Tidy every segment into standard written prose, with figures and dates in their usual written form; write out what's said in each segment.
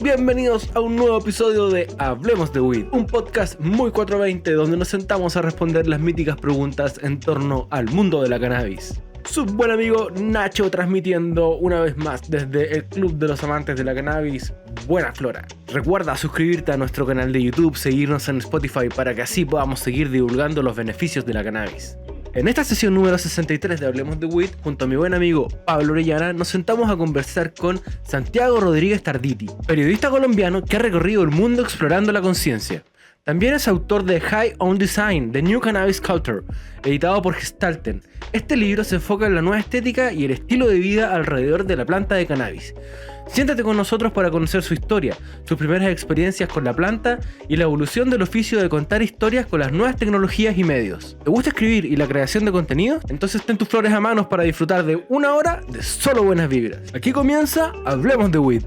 Bienvenidos a un nuevo episodio de Hablemos de Weed, un podcast muy 420 donde nos sentamos a responder las míticas preguntas en torno al mundo de la cannabis. Su buen amigo Nacho transmitiendo una vez más desde el Club de los Amantes de la Cannabis, Buena Flora. Recuerda suscribirte a nuestro canal de YouTube, seguirnos en Spotify para que así podamos seguir divulgando los beneficios de la cannabis. En esta sesión número 63 de Hablemos de Weed, junto a mi buen amigo Pablo Orellana, nos sentamos a conversar con Santiago Rodríguez Tarditi, periodista colombiano que ha recorrido el mundo explorando la conciencia. También es autor de High on Design, The New Cannabis Culture, editado por Gestalten. Este libro se enfoca en la nueva estética y el estilo de vida alrededor de la planta de cannabis. Siéntate con nosotros para conocer su historia, sus primeras experiencias con la planta y la evolución del oficio de contar historias con las nuevas tecnologías y medios. ¿Te gusta escribir y la creación de contenido? Entonces ten tus flores a manos para disfrutar de una hora de solo buenas vibras. Aquí comienza Hablemos de Weed.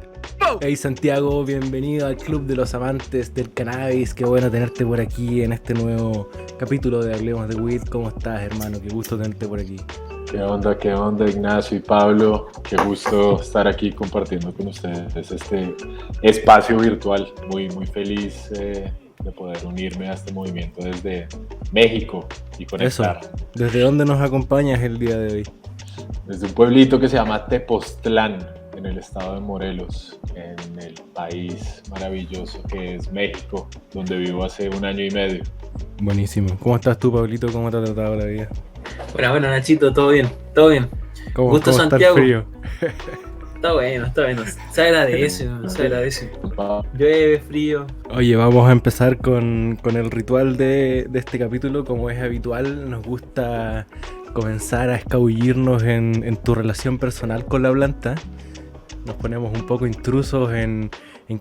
Hey Santiago, bienvenido al Club de los Amantes del Cannabis. Qué bueno tenerte por aquí en este nuevo capítulo de Hablemos de Weed. ¿Cómo estás, hermano? Qué gusto tenerte por aquí. Qué onda, Ignacio y Pablo. Qué gusto estar aquí compartiendo con ustedes este espacio virtual. Muy feliz de poder unirme a este movimiento desde México y conectar. Eso. ¿Desde dónde nos acompañas el día de hoy? Desde un pueblito que se llama Tepoztlán, en el estado de Morelos, en el país maravilloso que es México, donde vivo hace 1 año y medio. Buenísimo. ¿Cómo estás tú, Pablito? ¿Cómo te ha tratado la vida? Bueno, Nachito, todo bien. ¿Cómo Santiago. Está el frío? Está bueno. Se agradece. Llueve, frío. Oye, vamos a empezar con el ritual de este capítulo. Como es habitual, nos gusta comenzar a escabullirnos en tu relación personal con la planta. Nos ponemos un poco intrusos en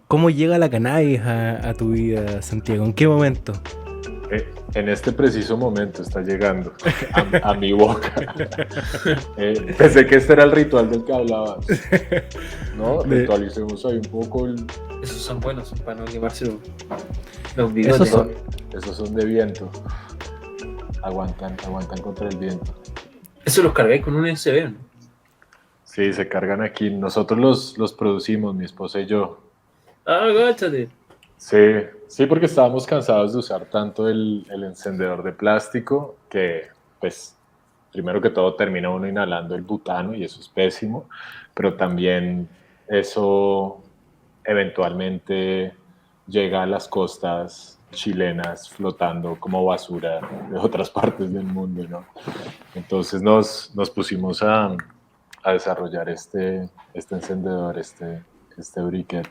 cómo llega la cannabis a tu vida, Santiago. ¿En qué momento? En este preciso momento está llegando a mi boca. Pensé que este era el ritual del que hablabas. ¿No? Ritualicemos ahí un poco. Esos son buenos para no quemarse los bigotes. Esos son de viento. Aguantan contra el viento. Eso los cargué con un USB, ¿no? Sí, se cargan aquí. Nosotros los producimos, mi esposa y yo. Ah, gáchate. Sí, porque estábamos cansados de usar tanto el encendedor de plástico que, pues, primero que todo termina uno inhalando el butano y eso es pésimo, pero también eso eventualmente llega a las costas chilenas flotando como basura de otras partes del mundo, ¿no? Entonces nos pusimos a desarrollar este encendedor, este briquet.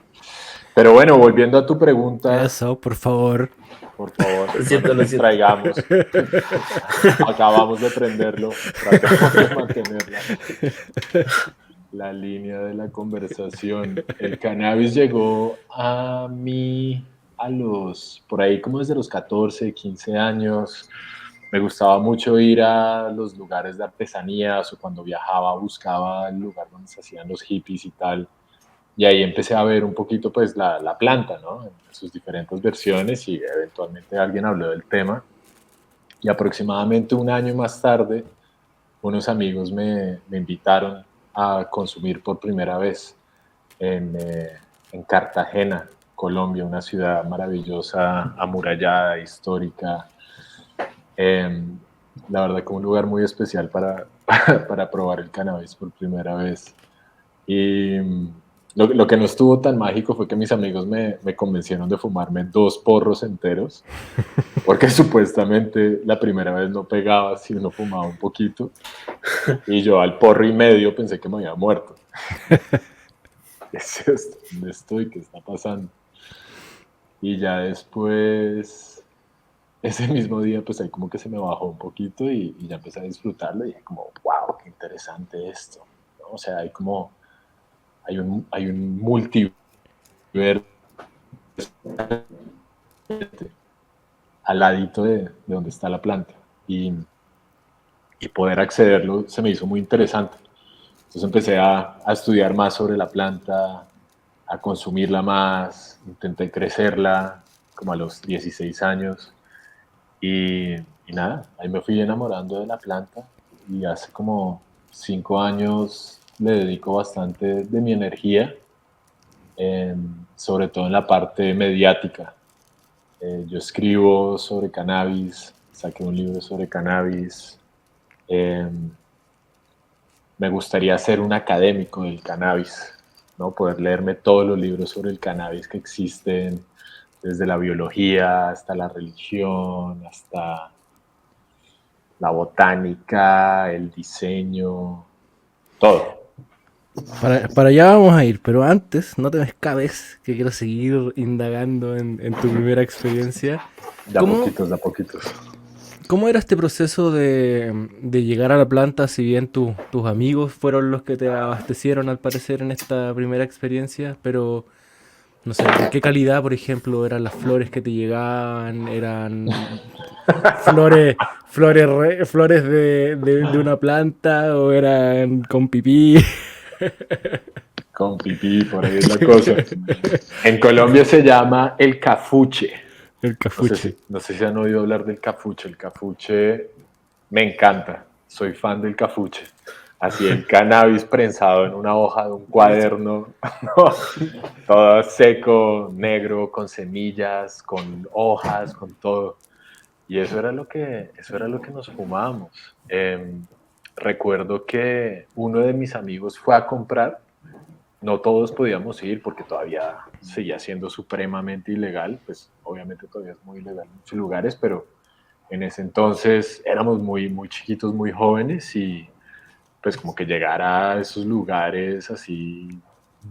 Pero bueno, volviendo a tu pregunta. Eso, por favor. Por favor, lo siento. Traigamos. Acabamos de prenderlo. Tratamos de mantener la línea de la conversación. El cannabis llegó a mí por ahí como desde los 14, 15 años. Me gustaba mucho ir a los lugares de artesanías o cuando viajaba buscaba el lugar donde se hacían los hippies y tal. Y ahí empecé a ver un poquito pues la planta, ¿no? En sus diferentes versiones y eventualmente alguien habló del tema. Y aproximadamente 1 año más tarde, unos amigos me invitaron a consumir por primera vez en Cartagena, Colombia, una ciudad maravillosa, amurallada, histórica. La verdad que un lugar muy especial para probar el cannabis por primera vez. Y lo que no estuvo tan mágico fue que mis amigos me convencieron de fumarme 2 porros enteros, porque supuestamente la primera vez no pegaba si uno fumaba un poquito, y yo al porro y medio pensé que me había muerto. ¿Qué es esto? ¿Dónde estoy? ¿Qué está pasando? Y ya después, ese mismo día, pues ahí como que se me bajó un poquito y ya empecé a disfrutarlo y dije como, wow, qué interesante esto, ¿no? O sea, hay un multiverso al ladito de donde está la planta y poder accederlo se me hizo muy interesante. Entonces empecé a estudiar más sobre la planta, a consumirla más, intenté crecerla como a los 16 años y nada, ahí me fui enamorando de la planta y hace como 5 años le dedico bastante de mi energía sobre todo en la parte mediática. Yo escribo sobre cannabis, saqué un libro sobre cannabis. Me gustaría ser un académico del cannabis, ¿no? Poder leerme todos los libros sobre el cannabis que existen, desde la biología hasta la religión, hasta la botánica, el diseño, todo. Para allá vamos a ir, pero antes, no te me escapes, que quiero seguir indagando en tu primera experiencia. De a poquitos. ¿Cómo era este proceso de llegar a la planta, si bien tus amigos fueron los que te abastecieron al parecer en esta primera experiencia? Pero, no sé, ¿de qué calidad, por ejemplo, eran las flores que te llegaban? ¿Eran flores de una planta o eran con pipí? Con pipí, por ahí es la cosa. En Colombia se llama el cafuche. El cafuche. No sé si han oído hablar del cafuche. El cafuche me encanta. Soy fan del cafuche. Así el cannabis prensado en una hoja de un cuaderno, ¿no? Todo seco, negro, con semillas, con hojas, con todo. Y eso era lo que nos fumábamos. Recuerdo que uno de mis amigos fue a comprar. No todos podíamos ir porque todavía seguía siendo supremamente ilegal, pues obviamente todavía es muy ilegal en muchos lugares, pero en ese entonces éramos muy, muy chiquitos, muy jóvenes y pues como que llegar a esos lugares así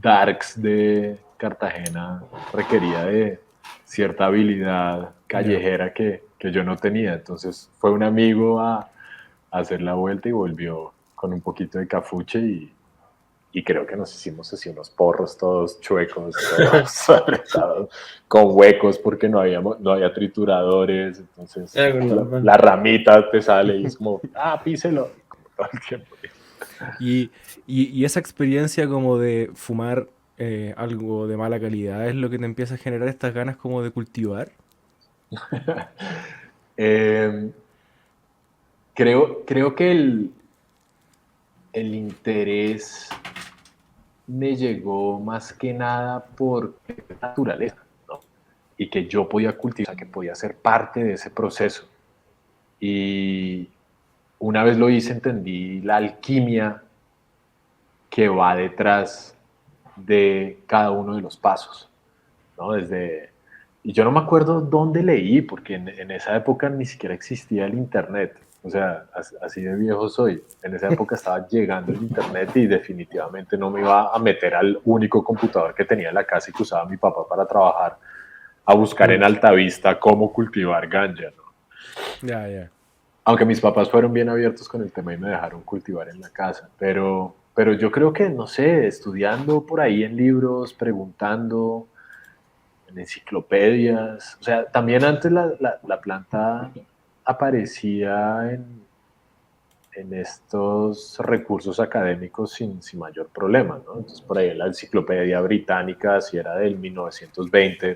darks de Cartagena requería de cierta habilidad callejera que yo no tenía. Entonces fue un amigo a hacer la vuelta y volvió con un poquito de cafuche y creo que nos hicimos así unos porros todos chuecos, todos apretados, con huecos porque no había trituradores, entonces la ramita te sale y es como, píselo, como todo el tiempo. Y esa experiencia como de fumar algo de mala calidad es lo que te empieza a generar estas ganas como de cultivar. Creo que el interés me llegó más que nada por naturaleza, ¿no? Y que yo podía cultivar, que podía ser parte de ese proceso. Y una vez lo hice, entendí la alquimia que va detrás de cada uno de los pasos, ¿no? Y yo no me acuerdo dónde leí, porque en esa época ni siquiera existía el internet. O sea, así de viejo soy. En esa época estaba llegando el internet y definitivamente no me iba a meter al único computador que tenía en la casa y que usaba mi papá para trabajar, a buscar en Altavista cómo cultivar ganja, ¿no? Ya. Aunque mis papás fueron bien abiertos con el tema y me dejaron cultivar en la casa. Pero yo creo que, no sé, estudiando por ahí en libros, preguntando, en enciclopedias. O sea, también antes la planta aparecía en estos recursos académicos sin mayor problema, ¿no? Entonces, por ahí en la enciclopedia británica, si era del 1920,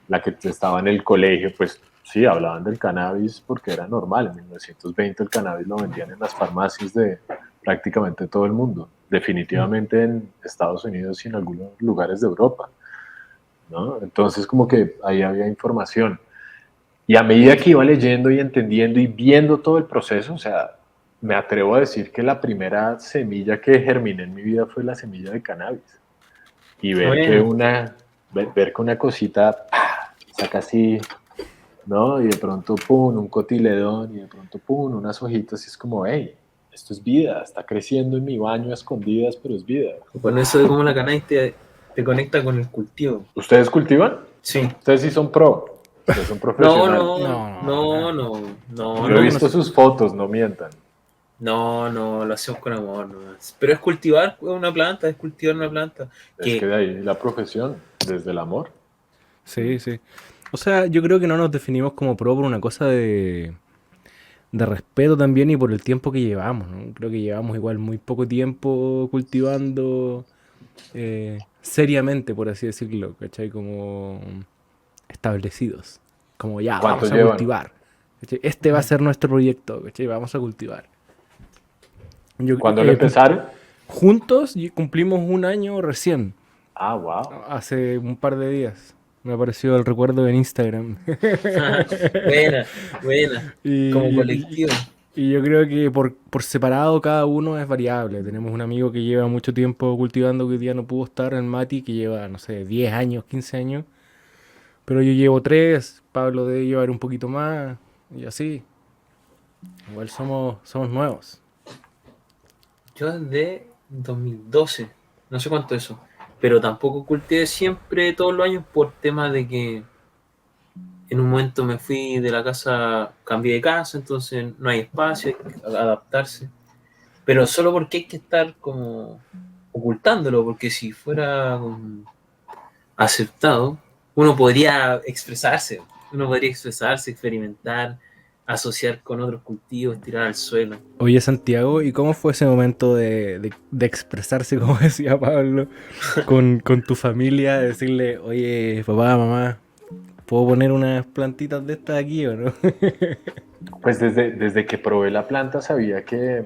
la que estaba en el colegio, pues sí, hablaban del cannabis porque era normal. En 1920 el cannabis lo vendían en las farmacias de prácticamente todo el mundo. Definitivamente en Estados Unidos y en algunos lugares de Europa, ¿no? Entonces, como que ahí había información. Y a medida que iba leyendo y entendiendo y viendo todo el proceso, o sea, me atrevo a decir que la primera semilla que germiné en mi vida fue la semilla de cannabis. Y ver que una cosita saca así, ¿no? Y de pronto, pum, un cotiledón, y de pronto, pum, unas hojitas, y es como, hey, esto es vida, está creciendo en mi baño a escondidas, pero es vida. Bueno, eso de cómo la cannabis te conecta con el cultivo. ¿Ustedes cultivan? Sí. Ustedes sí son pro. Ustedes son profesionales. No. Yo he visto sus fotos, no mientan. No, lo hacemos con amor, no. Pero es cultivar una planta, es cultivar una planta. Es que de ahí la profesión, desde el amor. Sí. O sea, yo creo que no nos definimos como pro por una cosa de respeto también y por el tiempo que llevamos, ¿no? Creo que llevamos igual muy poco tiempo cultivando seriamente, por así decirlo, ¿cachai? Como establecidos. Como ya, vamos a cultivar. ¿Cachai? Este va a ser nuestro proyecto, ¿cachai? Vamos a cultivar. ¿Cuándo lo empezaron? Juntos cumplimos un año recién. Ah, wow. hace un par de días. Me apareció el recuerdo en Instagram. Buena, buena. Y, Como y- colectivo. y yo creo que por separado cada uno es variable. Tenemos un amigo que lleva mucho tiempo cultivando que hoy día no pudo estar, el Mati, que lleva, no sé, 10 años, 15 años. Pero yo llevo 3, Pablo debe llevar un poquito más, y así. Igual somos nuevos. Yo desde 2012, no sé cuánto eso, pero tampoco cultivé siempre todos los años por tema de que en un momento me fui de la casa, cambié de casa, entonces no hay espacio, hay que adaptarse. Pero solo porque hay que estar como ocultándolo, porque si fuera aceptado, uno podría expresarse, experimentar, asociar con otros cultivos, tirar al suelo. Oye, Santiago, ¿y cómo fue ese momento de expresarse, como decía Pablo, con tu familia? Decirle, oye, papá, mamá, ¿puedo poner unas plantitas de estas aquí o no? Pues desde que probé la planta sabía que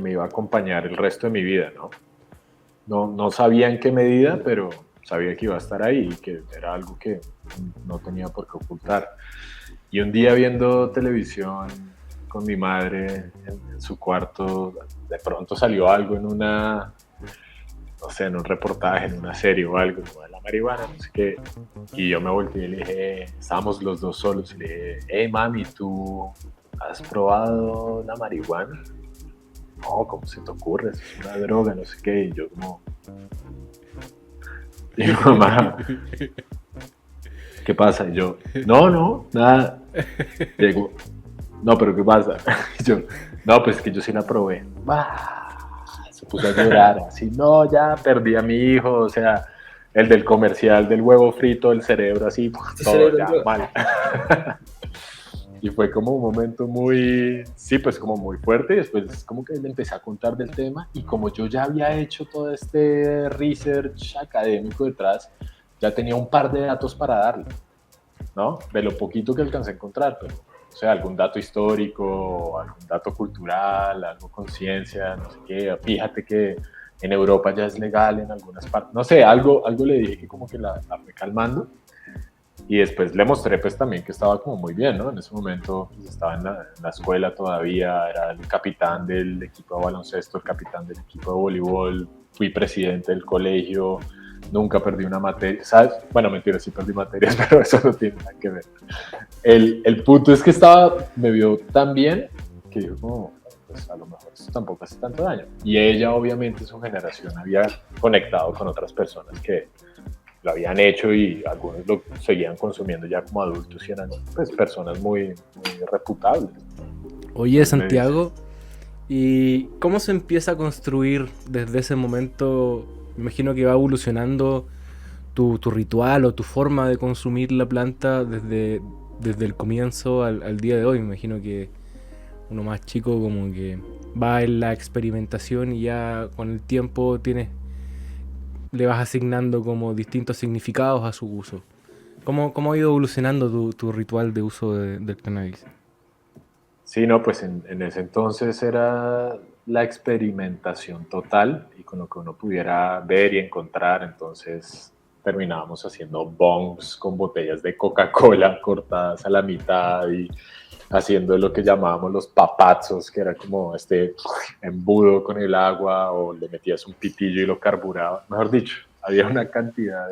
me iba a acompañar el resto de mi vida, ¿no? No sabía en qué medida, pero sabía que iba a estar ahí y que era algo que no tenía por qué ocultar. Y un día viendo televisión con mi madre en su cuarto, de pronto salió algo en una, no sé, en un reportaje, en una serie o algo, como de la marihuana, no sé qué. Y yo me volteé y le dije, estábamos los dos solos, y le dije, hey mami, ¿tú has probado la marihuana? No, ¿cómo se te ocurre? Eso es una droga, no sé qué. Y yo como, y mi mamá, ¿qué pasa? Y yo, no, nada. Llego, no, pero ¿qué pasa? Y yo, no, pues que yo sí la probé. Se puso a llorar, así, no, ya perdí a mi hijo, o sea, el del comercial del huevo frito, el cerebro así, Tu todo cerebro en ya droga. mal. Y fue como un momento muy, sí, pues como muy fuerte. Y después como que le empecé a contar del tema y como yo ya había hecho todo este research académico detrás, ya tenía un par de datos para darle, ¿no? De lo poquito que alcancé a encontrar, pero, o sea, algún dato histórico, algún dato cultural, algo con ciencia, no sé qué. Fíjate que en Europa ya es legal en algunas partes, no sé, algo le dije que como que la fue calmando. Y después le mostré pues también que estaba como muy bien, ¿no? En ese momento pues, estaba en la escuela todavía, era el capitán del equipo de baloncesto, el capitán del equipo de voleibol, fui presidente del colegio, nunca perdí una materia, ¿sabes? Bueno, mentira, sí perdí materias, pero eso no tiene nada que ver. El punto es que me vio tan bien que dijo como, pues a lo mejor esto tampoco hace tanto daño. Y ella obviamente su generación había conectado con otras personas que lo habían hecho y algunos lo seguían consumiendo ya como adultos y eran pues, personas muy reputables. Oye, Entonces me dice, Santiago, ¿y cómo se empieza a construir desde ese momento? Me imagino que va evolucionando tu ritual o tu forma de consumir la planta desde el comienzo al día de hoy. Me imagino que uno más chico como que va en la experimentación y ya con el tiempo le vas asignando como distintos significados a su uso. ¿Cómo ha ido evolucionando tu ritual de uso del cannabis? sí, no, pues en ese entonces era la experimentación total y con lo que uno pudiera ver y encontrar, entonces terminábamos haciendo bongs con botellas de Coca-Cola cortadas a la mitad y haciendo lo que llamábamos los papazos, que era como este embudo con el agua o le metías un pitillo y lo carburaba. Mejor dicho, había una cantidad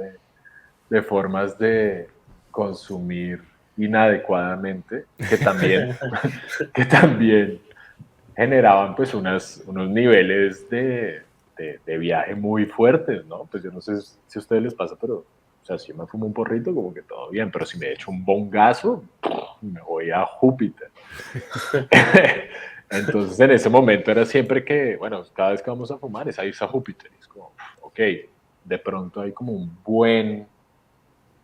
de formas de consumir inadecuadamente que también generaban pues unos niveles de viaje muy fuertes, ¿no? Pues yo no sé si a ustedes les pasa, pero o sea, si yo me fumo un porrito, como que todo bien, pero si me echo un bongazo, me voy a Júpiter. Entonces, en ese momento era siempre que, bueno, cada vez que vamos a fumar es a irse a Júpiter. Es como, ok, de pronto hay como un buen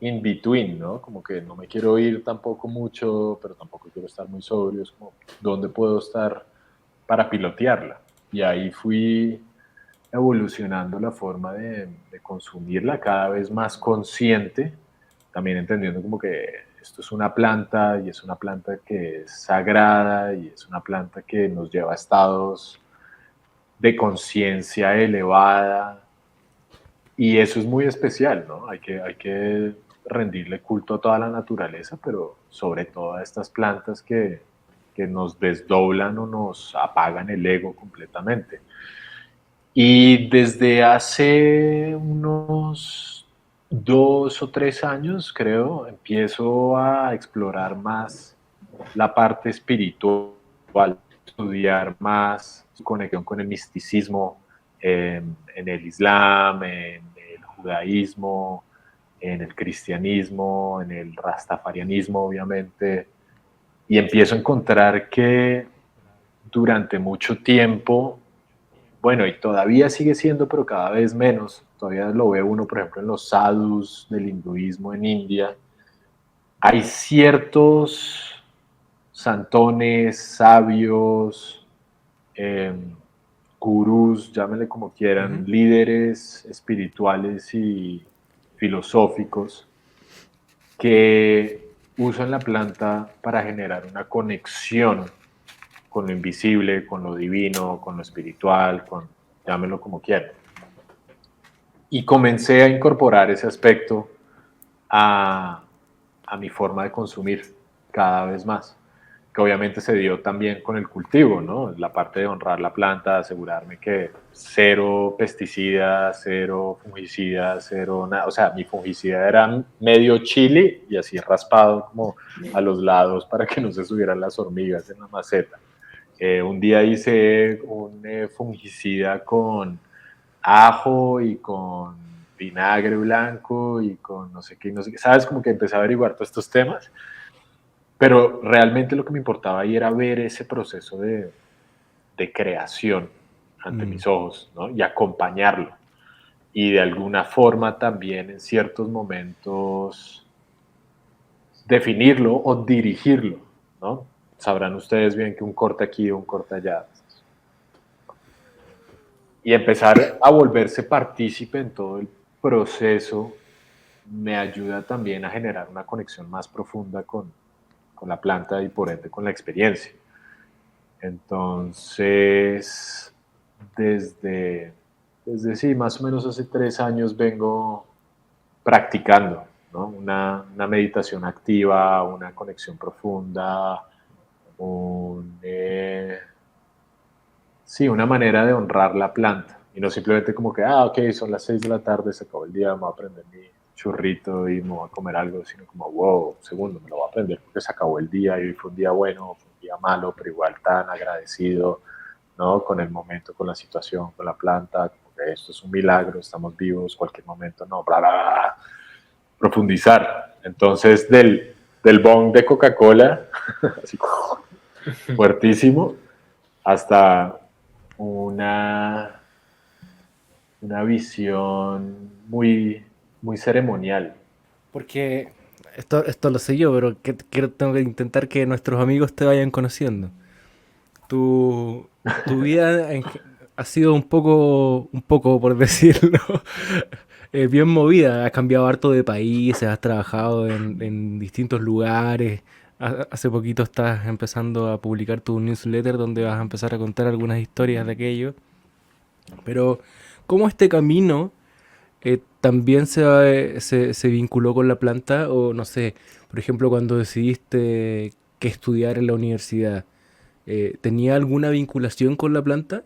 in between, ¿no? Como que no me quiero ir tampoco mucho, pero tampoco quiero estar muy sobrio. Es como, ¿dónde puedo estar para pilotearla? Y ahí fui evolucionando la forma de consumirla cada vez más consciente, también entendiendo como que esto es una planta y es una planta que es sagrada y es una planta que nos lleva a estados de conciencia elevada Y eso es muy especial, ¿no? Hay que rendirle culto a toda la naturaleza, pero sobre todo a estas plantas que nos desdoblan o nos apagan el ego completamente. Y desde hace unos 2 o 3 años, creo, empiezo a explorar más la parte espiritual, estudiar más su conexión con el misticismo en el Islam, en el judaísmo, en el cristianismo, en el rastafarianismo, obviamente, y empiezo a encontrar que durante mucho tiempo, bueno, y todavía sigue siendo, pero cada vez menos, todavía lo ve uno, por ejemplo, en los sadhus del hinduismo en India, hay ciertos santones, sabios, eh, gurús, llámenle como quieran, Ujú. líderes espirituales y filosóficos que usan la planta para generar una conexión con lo invisible, con lo divino, con lo espiritual, llámenlo como quieran. Y comencé a incorporar ese aspecto a, a mi forma de consumir cada vez más, que obviamente se dio también con el cultivo, ¿no? La parte de honrar la planta, asegurarme que cero pesticidas, cero fungicidas, cero nada, o sea, mi fungicida era medio chile y así raspado como a los lados para que no se subieran las hormigas en la maceta. Un día hice un fungicida con ajo y con vinagre blanco y con no sé qué, no sé qué. ¿Sabes? Como que empecé a averiguar todos estos temas, pero realmente lo que me importaba ahí era ver ese proceso de creación ante Mm. mis ojos, ¿no? Y acompañarlo. Y de alguna forma también en ciertos momentos definirlo o dirigirlo, ¿no? Sabrán ustedes bien que un corte aquí o un corte allá. Y empezar a volverse partícipe en todo el proceso me ayuda también a generar una conexión más profunda con la planta y por ende con la experiencia. Entonces, desde, desde sí, más o menos hace 3 años vengo practicando, ¿no? Una meditación activa, una conexión profunda, un, sí, una manera de honrar la planta y no simplemente como que, ok, son las 6 de la tarde, se acabó el día, me voy a prender mi churrito y me voy a comer algo, sino como, wow, segundo, me lo voy a prender porque se acabó el día y hoy fue un día bueno, fue un día malo, pero igual tan agradecido, ¿no? Con el momento, con la situación, con la planta, como que esto es un milagro, estamos vivos, cualquier momento, no, bla, bla, bla. Profundizar. Entonces, del bong de Coca-Cola, así fuertísimo, hasta una, una visión muy, muy ceremonial. Porque esto lo sé yo, pero tengo que intentar que nuestros amigos te vayan conociendo. Tu, tu vida ha sido un poco por decirlo, bien movida. Has cambiado harto de países, has trabajado en distintos lugares. Hace poquito estás empezando a publicar tu newsletter donde vas a empezar a contar algunas historias de aquello. Pero, ¿cómo este camino también se vinculó con la planta? O no sé, por ejemplo, cuando decidiste que estudiar en la universidad, ¿tenía alguna vinculación con la planta?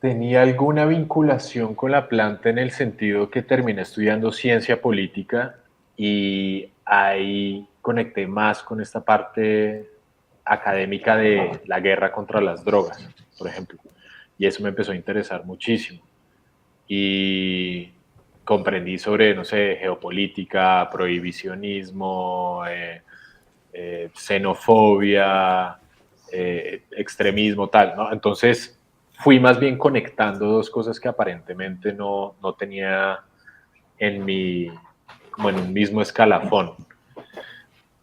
Tenía alguna vinculación con la planta en el sentido que terminé estudiando ciencia política y ahí conecté más con esta parte académica de la guerra contra las drogas, por ejemplo. Y eso me empezó a interesar muchísimo. Y comprendí sobre, no sé, geopolítica, prohibicionismo, xenofobia, extremismo, tal, ¿no? Entonces fui más bien conectando dos cosas que aparentemente no tenía en mi, como en un mismo escalafón.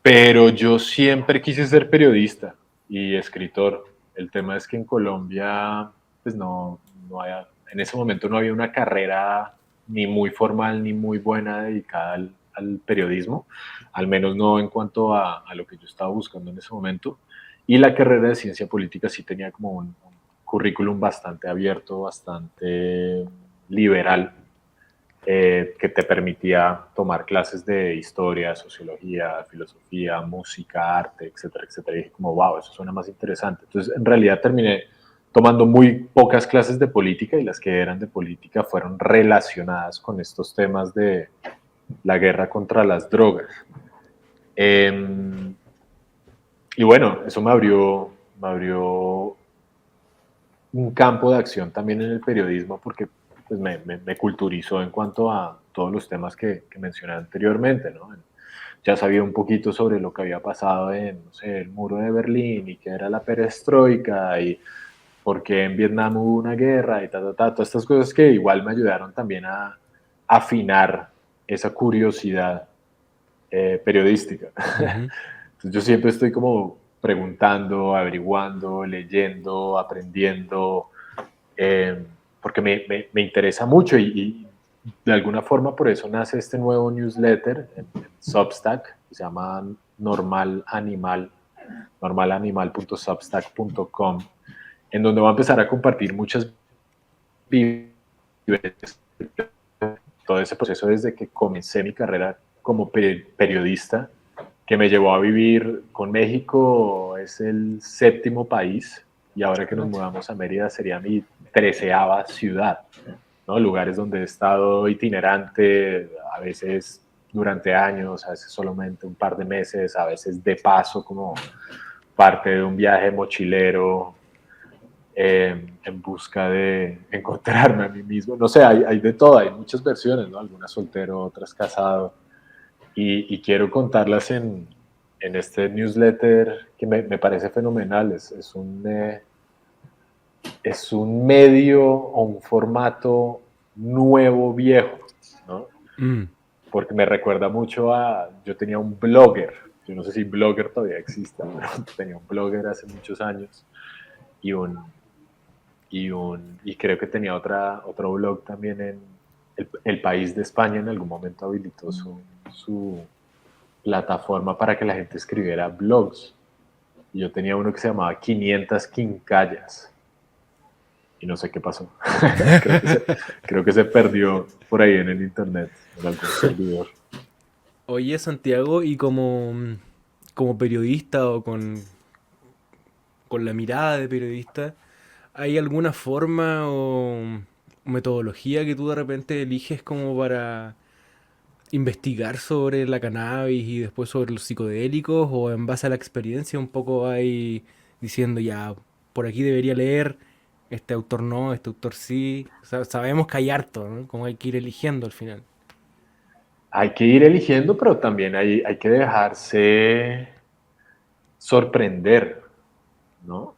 Pero yo siempre quise ser periodista y escritor. El tema es que en Colombia, pues no había, en ese momento no había una carrera ni muy formal ni muy buena dedicada al periodismo, al menos no en cuanto a lo que yo estaba buscando en ese momento. Y la carrera de ciencia política sí tenía como un currículum bastante abierto, bastante liberal. que te permitía tomar clases de historia, sociología, filosofía, música, arte, etcétera, etcétera. Y dije como, wow, eso suena más interesante. Entonces, en realidad terminé tomando muy pocas clases de política y las que eran de política fueron relacionadas con estos temas de la guerra contra las drogas. Y bueno, eso me abrió un campo de acción también en el periodismo porque pues, me culturizó en cuanto a todos los temas que mencioné anteriormente, ¿no? Ya sabía un poquito sobre lo que había pasado en, no sé, el muro de Berlín y qué era la perestroika y por qué en Vietnam hubo una guerra y todas estas cosas que igual me ayudaron también a afinar esa curiosidad periodística. Ujú. Entonces yo siempre estoy como preguntando, averiguando, leyendo, aprendiendo, porque me interesa mucho y de alguna forma por eso nace este nuevo newsletter en Substack, que se llama normalanimal.substack.com, en donde voy a empezar a compartir muchas vivencias, todo ese proceso desde que comencé mi carrera como periodista, que me llevó a vivir con México, es el 7º país, y ahora que nos mudamos a Mérida sería mi 13ª ciudad, ¿no? Lugares donde he estado itinerante, a veces durante años, a veces solamente un par de meses, a veces de paso como parte de un viaje mochilero en busca de encontrarme a mí mismo. No sé, hay de todo, hay muchas versiones, ¿no? Algunas soltero, otras casado, y quiero contarlas en este newsletter que me parece fenomenal. Es un medio o un formato nuevo, viejo, ¿no? Porque me recuerda mucho a, yo tenía un blogger, yo no sé si blogger todavía existe, pero tenía un blogger hace muchos años y creo que tenía otro blog también en el País de España, en algún momento habilitó su plataforma para que la gente escribiera blogs. Y yo tenía uno que se llamaba 500 quincallas. Y no sé qué pasó. creo que se perdió por ahí en el internet, en algún servidor. Oye, Santiago, y como periodista o con la mirada de periodista, ¿hay alguna forma o metodología que tú de repente eliges como para investigar sobre la cannabis y después sobre los psicodélicos? ¿O en base a la experiencia un poco hay diciendo ya, por aquí debería leer, este autor no, este autor sí? Sabemos que hay harto, ¿no? Como hay que ir eligiendo al final. Hay que ir eligiendo, pero también hay que dejarse sorprender, ¿no? O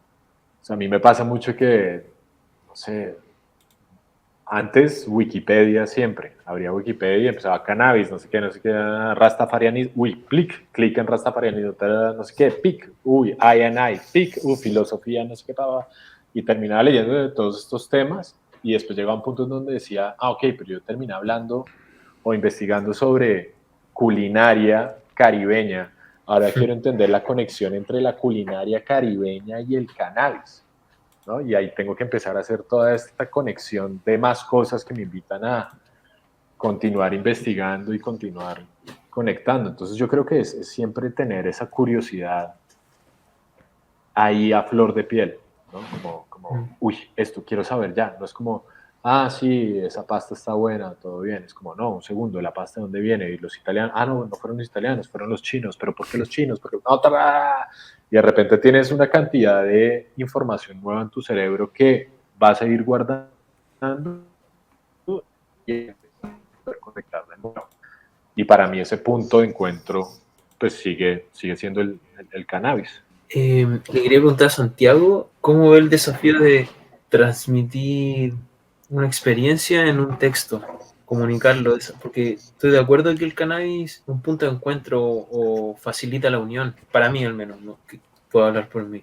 sea, a mí me pasa mucho que, no sé, antes Wikipedia siempre, abría Wikipedia y empezaba cannabis, no sé qué, rastafarianismo, uy, clic en rastafarianismo, no sé qué, pic, uy, I, pic, filosofía, no sé qué, y terminaba leyendo de todos estos temas y después llegaba a un punto en donde decía, ok, pero yo terminé hablando o investigando sobre culinaria caribeña, ahora quiero entender la conexión entre la culinaria caribeña y el cannabis. ¿No? Y ahí tengo que empezar a hacer toda esta conexión de más cosas que me invitan a continuar investigando y continuar conectando. Entonces yo creo que es siempre tener esa curiosidad ahí a flor de piel, ¿no? Uy, esto quiero saber ya. No es como, ah, sí, esa pasta está buena, todo bien. Es como, no, un segundo, ¿la pasta de dónde viene? Y los italianos, ah, no, no fueron los italianos, fueron los chinos. ¿Pero por qué los chinos? Porque otra. Y de repente tienes una cantidad de información nueva en tu cerebro que vas a ir guardando y poder conectarla de nuevo. Y para mí ese punto de encuentro pues sigue siendo el cannabis. Le quería preguntar a Santiago, ¿cómo ve el desafío de transmitir una experiencia en un texto? Comunicarlo, porque estoy de acuerdo en que el cannabis es un punto de encuentro o facilita la unión, para mí al menos, ¿no? Que puedo hablar por mí.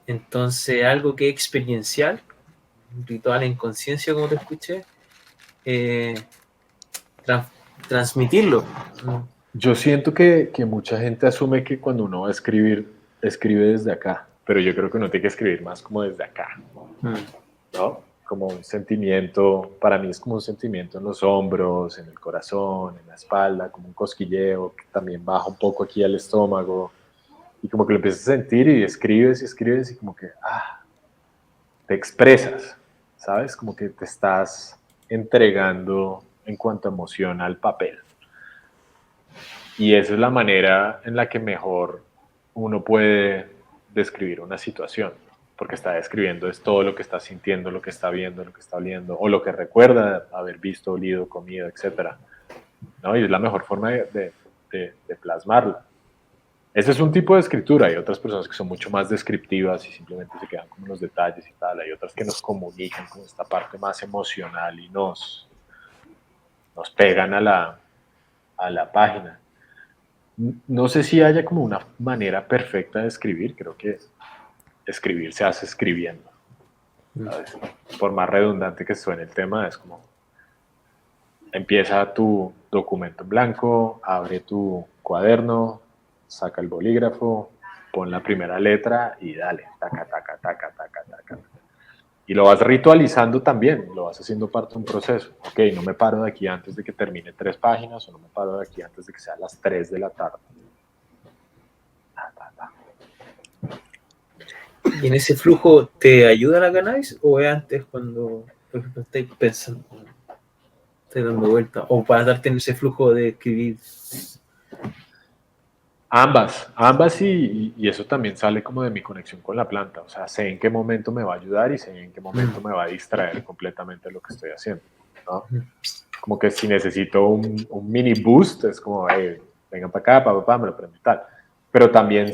Entonces, algo que es experiencial, un ritual en conciencia, como te escuché, eh, transmitirlo. Yo siento que mucha gente asume que cuando uno va a escribir, escribe desde acá, pero yo creo que uno tiene que escribir más como desde acá, ¿no? como un sentimiento, para mí es como un sentimiento en los hombros, en el corazón, en la espalda, como un cosquilleo que también baja un poco aquí al estómago y como que lo empiezas a sentir y escribes y como que te expresas, ¿sabes? Como que te estás entregando en cuanto a emoción al papel. Y esa es la manera en la que mejor uno puede describir una situación, porque está describiendo es todo lo que está sintiendo, lo que está viendo, lo que está oliendo, o lo que recuerda haber visto, olido, comido, etc. ¿No? Y es la mejor forma de plasmarlo. Ese es un tipo de escritura. Hay otras personas que son mucho más descriptivas y simplemente se quedan como en los detalles y tal. Hay otras que nos comunican con esta parte más emocional y nos pegan a la página. No sé si haya como una manera perfecta de escribir. Creo que escribir se hace escribiendo. ¿Sabes? Por más redundante que suene el tema, es como empieza tu documento en blanco, abre tu cuaderno, saca el bolígrafo, pon la primera letra y dale, taca, taca, taca, taca, taca. Y lo vas ritualizando también, lo vas haciendo parte de un proceso. Ok, no me paro de aquí antes de que termine 3 páginas o no me paro de aquí antes de que sea las 3 de la tarde. Ta, ta, ta. ¿Y en ese flujo te ayuda la cannabis o es antes cuando, por ejemplo, estáis pensando, estáis dando vuelta, o para darte en ese flujo de escribir? Ambas y eso también sale como de mi conexión con la planta, o sea, sé en qué momento me va a ayudar y sé en qué momento me va a distraer completamente de lo que estoy haciendo, ¿no? Como que si necesito un mini boost, es como, hey, vengan para acá, papá, me lo prendo y tal, pero también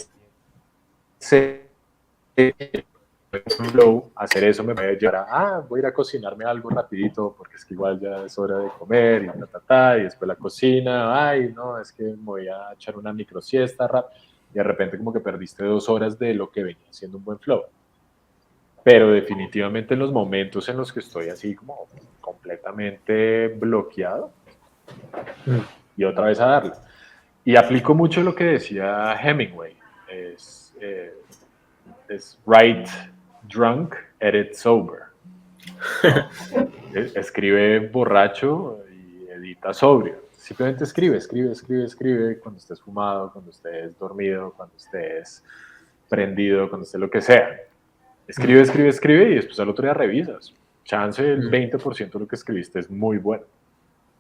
sé flow, hacer eso me puede llevar voy a ir a cocinarme algo rapidito porque es que igual ya es hora de comer y después la cocina, no, es que me voy a echar una micro siesta y de repente como que perdiste 2 horas de lo que venía siendo un buen flow. Pero definitivamente en los momentos en los que estoy así como completamente bloqueado y otra vez a darle. Y aplico mucho lo que decía Hemingway, es write drunk, edit sober. ¿No? Escribe borracho y edita sobrio. Simplemente escribe cuando estés fumado, cuando estés dormido, cuando estés prendido, cuando estés lo que sea. Escribe y después al otro día revisas. Chance el 20% de lo que escribiste es muy bueno.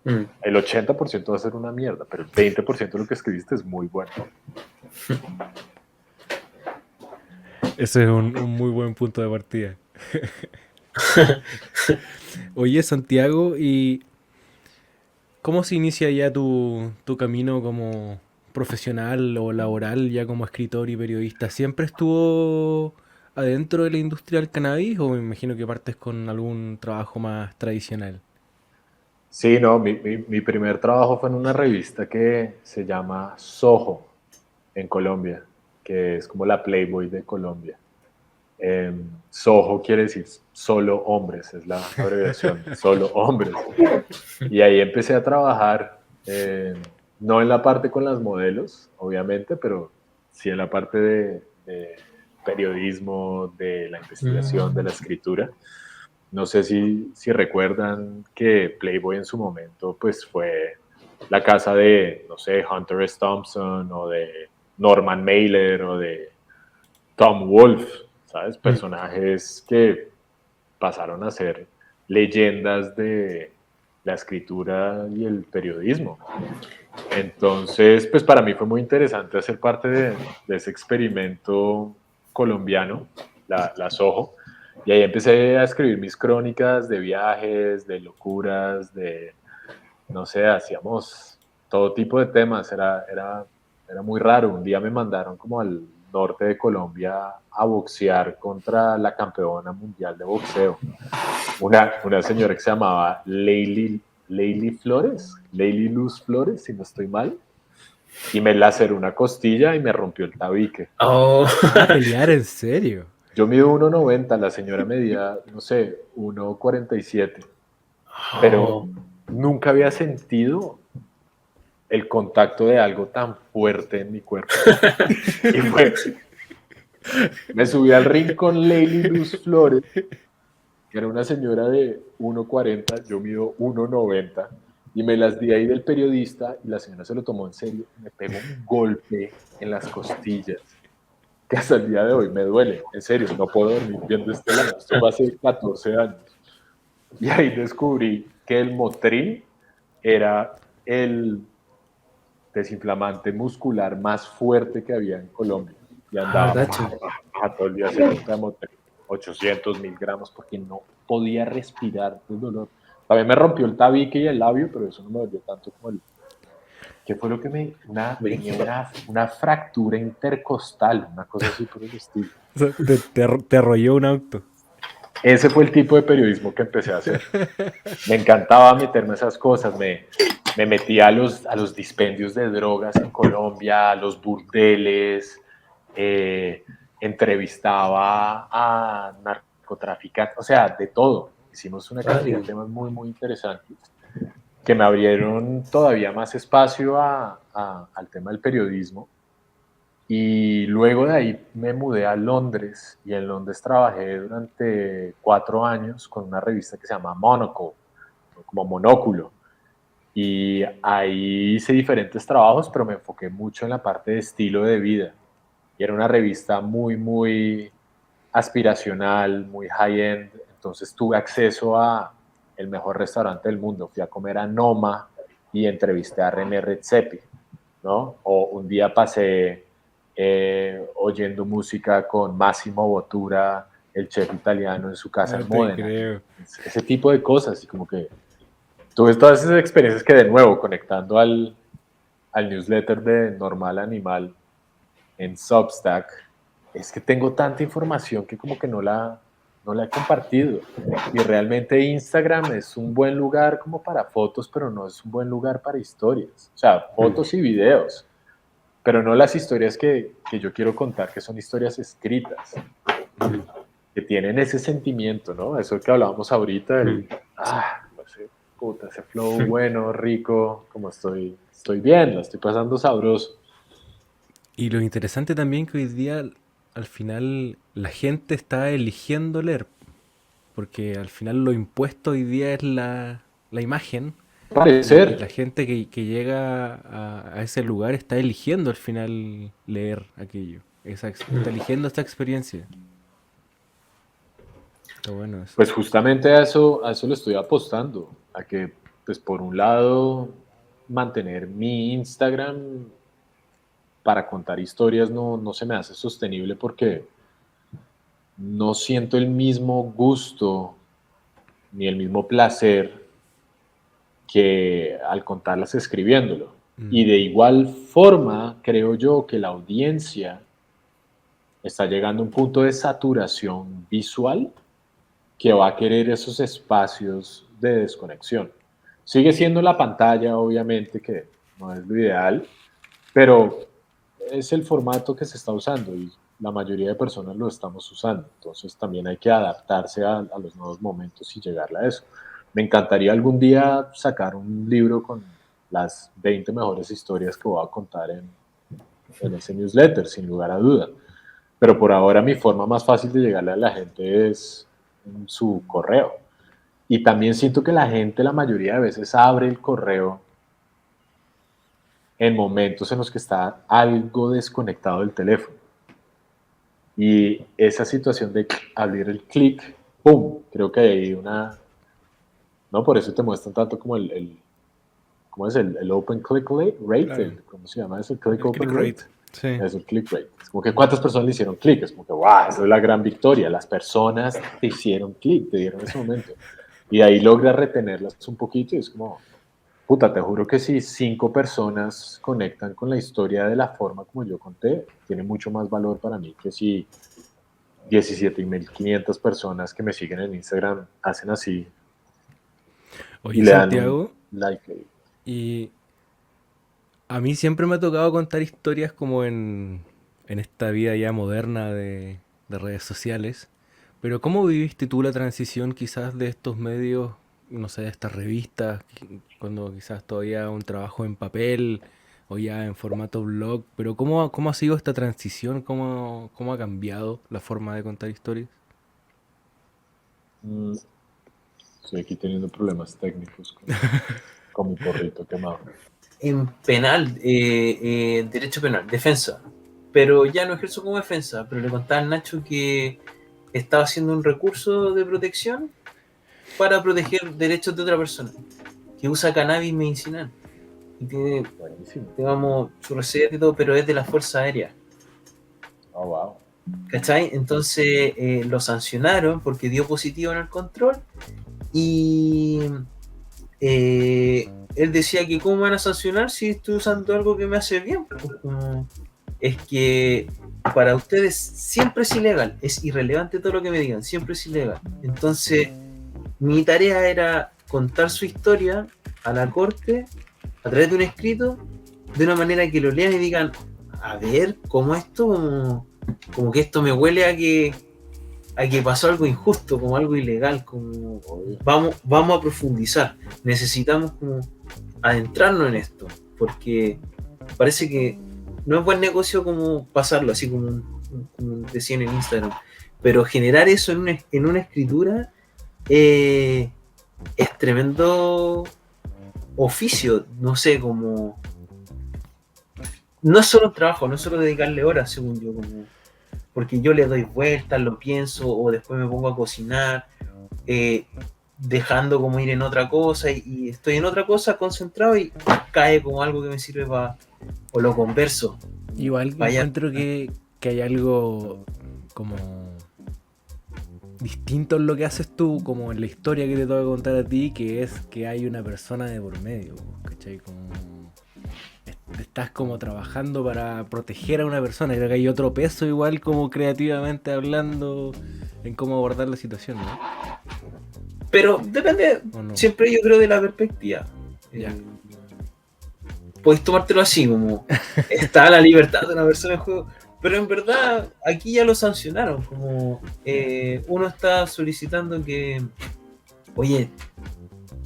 El 80% va a ser una mierda, pero el 20% de lo que escribiste es muy bueno. Ese es un muy buen punto de partida. Oye, Santiago, ¿y cómo se inicia ya tu camino como profesional o laboral, ya como escritor y periodista? ¿Siempre estuvo adentro de la industria del cannabis o me imagino que partes con algún trabajo más tradicional? Sí, no, mi primer trabajo fue en una revista que se llama Soho, en Colombia, que es como la Playboy de Colombia. Soho quiere decir solo hombres, es la abreviación, solo hombres. Y ahí empecé a trabajar, no en la parte con las modelos, obviamente, pero sí en la parte de periodismo, de la investigación, de la escritura. No sé si recuerdan que Playboy en su momento pues fue la casa de, no sé, Hunter S. Thompson o de Norman Mailer o de Tom Wolfe, ¿sabes? Personajes que pasaron a ser leyendas de la escritura y el periodismo. Entonces, pues para mí fue muy interesante hacer parte de ese experimento colombiano, la Soho, y ahí empecé a escribir mis crónicas de viajes, de locuras, no sé, hacíamos todo tipo de temas, era muy raro. Un día me mandaron como al norte de Colombia a boxear contra la campeona mundial de boxeo, una señora que se llamaba Leili Luz Flores, si no estoy mal, y me laceró una costilla y me rompió el tabique. Oh. ¿Pelear en serio? Yo mido 1,90, la señora medía, no sé, 1,47, pero nunca había sentido el contacto de algo tan fuerte en mi cuerpo. Y me subí al ring con Leili Luz Flores Era una señora de 1,40, yo mido 1,90 y me las di ahí del periodista y la señora se lo tomó en serio. Me pegó un golpe en las costillas que hasta el día de hoy me duele. En serio, no puedo dormir viendo este lado. Esto fue hace 14 años. Y ahí descubrí que el Motrin era el desinflamante muscular más fuerte que había en Colombia. Y andaba todo el día haciendo Motrin, 800 miligramos, porque no podía respirar del dolor. También me rompió el tabique y el labio, pero eso no me dolió tanto como el... ¿Qué fue lo que me...? Tenía una fractura intercostal, una cosa así por el estilo. O sea, te arrolló un auto. Ese fue el tipo de periodismo que empecé a hacer. Me encantaba meterme a esas cosas, me metía a los dispendios de drogas en Colombia, a los burdeles, entrevistaba a narcotraficantes, o sea, de todo. Hicimos una cantidad de temas muy, muy interesantes que me abrieron todavía más espacio al tema del periodismo. Y luego de ahí me mudé a Londres y en Londres trabajé durante 4 años con una revista que se llama Monocle, como Monóculo. Y ahí hice diferentes trabajos, pero me enfoqué mucho en la parte de estilo de vida. Y era una revista muy, muy aspiracional, muy high-end. Entonces tuve acceso a el mejor restaurante del mundo. Fui a comer a Noma y entrevisté a René Redzepi, ¿no? O un día pasé oyendo música con Massimo Bottura, el chef italiano, en su casa en Módena. Ese tipo de cosas, y como que tuve todas esas experiencias que, de nuevo, conectando al newsletter de Normal Animal en Substack, es que tengo tanta información que como que no la he compartido. Y realmente Instagram es un buen lugar como para fotos, pero no es un buen lugar para historias. O sea, fotos y videos, pero no las historias que yo quiero contar, que son historias escritas, que tienen ese sentimiento, ¿no? Eso que hablábamos ahorita, no sé, puta, ese flow bueno, rico, como estoy bien, lo estoy pasando sabroso. Y lo interesante también que hoy día, al final, la gente está eligiendo leer, porque al final lo impuesto hoy día es la imagen. Parecer. Y la gente que llega a ese lugar está eligiendo al final leer aquello. Está eligiendo esta experiencia. Está bueno eso. Pues justamente a eso le estoy apostando. A que, pues por un lado, mantener mi Instagram para contar historias no se me hace sostenible porque no siento el mismo gusto ni el mismo placer que al contarlas escribiéndolo. Y de igual forma, creo yo que la audiencia está llegando a un punto de saturación visual que va a querer esos espacios de desconexión. Sigue siendo la pantalla, obviamente, que no es lo ideal, pero es el formato que se está usando y la mayoría de personas lo estamos usando. Entonces también hay que adaptarse a los nuevos momentos y llegarle a eso. Me encantaría algún día sacar un libro con las 20 mejores historias que voy a contar en ese newsletter, sin lugar a duda. Pero por ahora mi forma más fácil de llegarle a la gente es en su correo. Y también siento que la gente la mayoría de veces abre el correo en momentos en los que está algo desconectado del teléfono. Y esa situación de abrir el clic, ¡pum! Creo que hay una... No, por eso te muestran tanto como ¿cómo es? El open click rate, claro. ¿Cómo se llama eso? El click open rate. Sí. Es el click rate. Es como que cuántas personas le hicieron clic. Es como que, wow, esa es la gran victoria. Las personas te hicieron clic, te dieron ese momento. Y ahí logras retenerlas un poquito y es como, puta, te juro que si 5 personas conectan con la historia de la forma como yo conté, tiene mucho más valor para mí que si 17.500 personas que me siguen en Instagram hacen así. Oye, y le Santiago, dan un like. Y a mí siempre me ha tocado contar historias como en esta vida ya moderna de redes sociales. Pero ¿cómo viviste tú la transición quizás de estos medios, no sé, de estas revistas, cuando quizás todavía un trabajo en papel o ya en formato blog? Pero ¿cómo ha sido esta transición? ¿Cómo ha cambiado la forma de contar historias? Mm, Estoy aquí teniendo problemas técnicos con mi porrito quemado. En penal, derecho penal, defensa. Pero ya no ejerzo como defensa, pero le contaba al Nacho que estaba haciendo un recurso de protección para proteger derechos de otra persona que usa cannabis medicinal y tiene, Buenísimo. digamos, su receta y todo, pero es de la Fuerza Aérea. Oh, wow. ¿Cachai? Entonces lo sancionaron porque dio positivo en el control y él decía que cómo van a sancionar si estoy usando algo que me hace bien. Pues, es que para ustedes siempre es ilegal, es irrelevante todo lo que me digan, siempre es ilegal. Entonces mi tarea era contar su historia a la corte a través de un escrito de una manera que lo lean y digan, a ver, ¿cómo esto? Como que esto me huele a que pasó algo injusto, como algo ilegal, como vamos a profundizar, necesitamos como adentrarnos en esto, porque parece que no es buen negocio como pasarlo, así como decían en Instagram, pero generar eso en una escritura es tremendo oficio, no sé, como no es solo trabajo, no es solo dedicarle horas, según yo, como porque yo le doy vueltas, lo pienso, o después me pongo a cocinar, dejando como ir en otra cosa, y estoy en otra cosa concentrado y cae como algo que me sirve para, o lo converso. Igual Vaya. encuentro que hay algo como distinto en lo que haces tú, como en la historia que te tengo que contar a ti, que es que hay una persona de por medio, ¿cachai? Como estás como trabajando para proteger a una persona. Creo que hay otro peso igual como creativamente hablando en cómo abordar la situación, ¿no? Pero depende, no? Siempre yo creo de la perspectiva. Podéis tomártelo así, como está la libertad de una persona en juego. Pero en verdad, aquí ya lo sancionaron. Como uno está solicitando que, oye,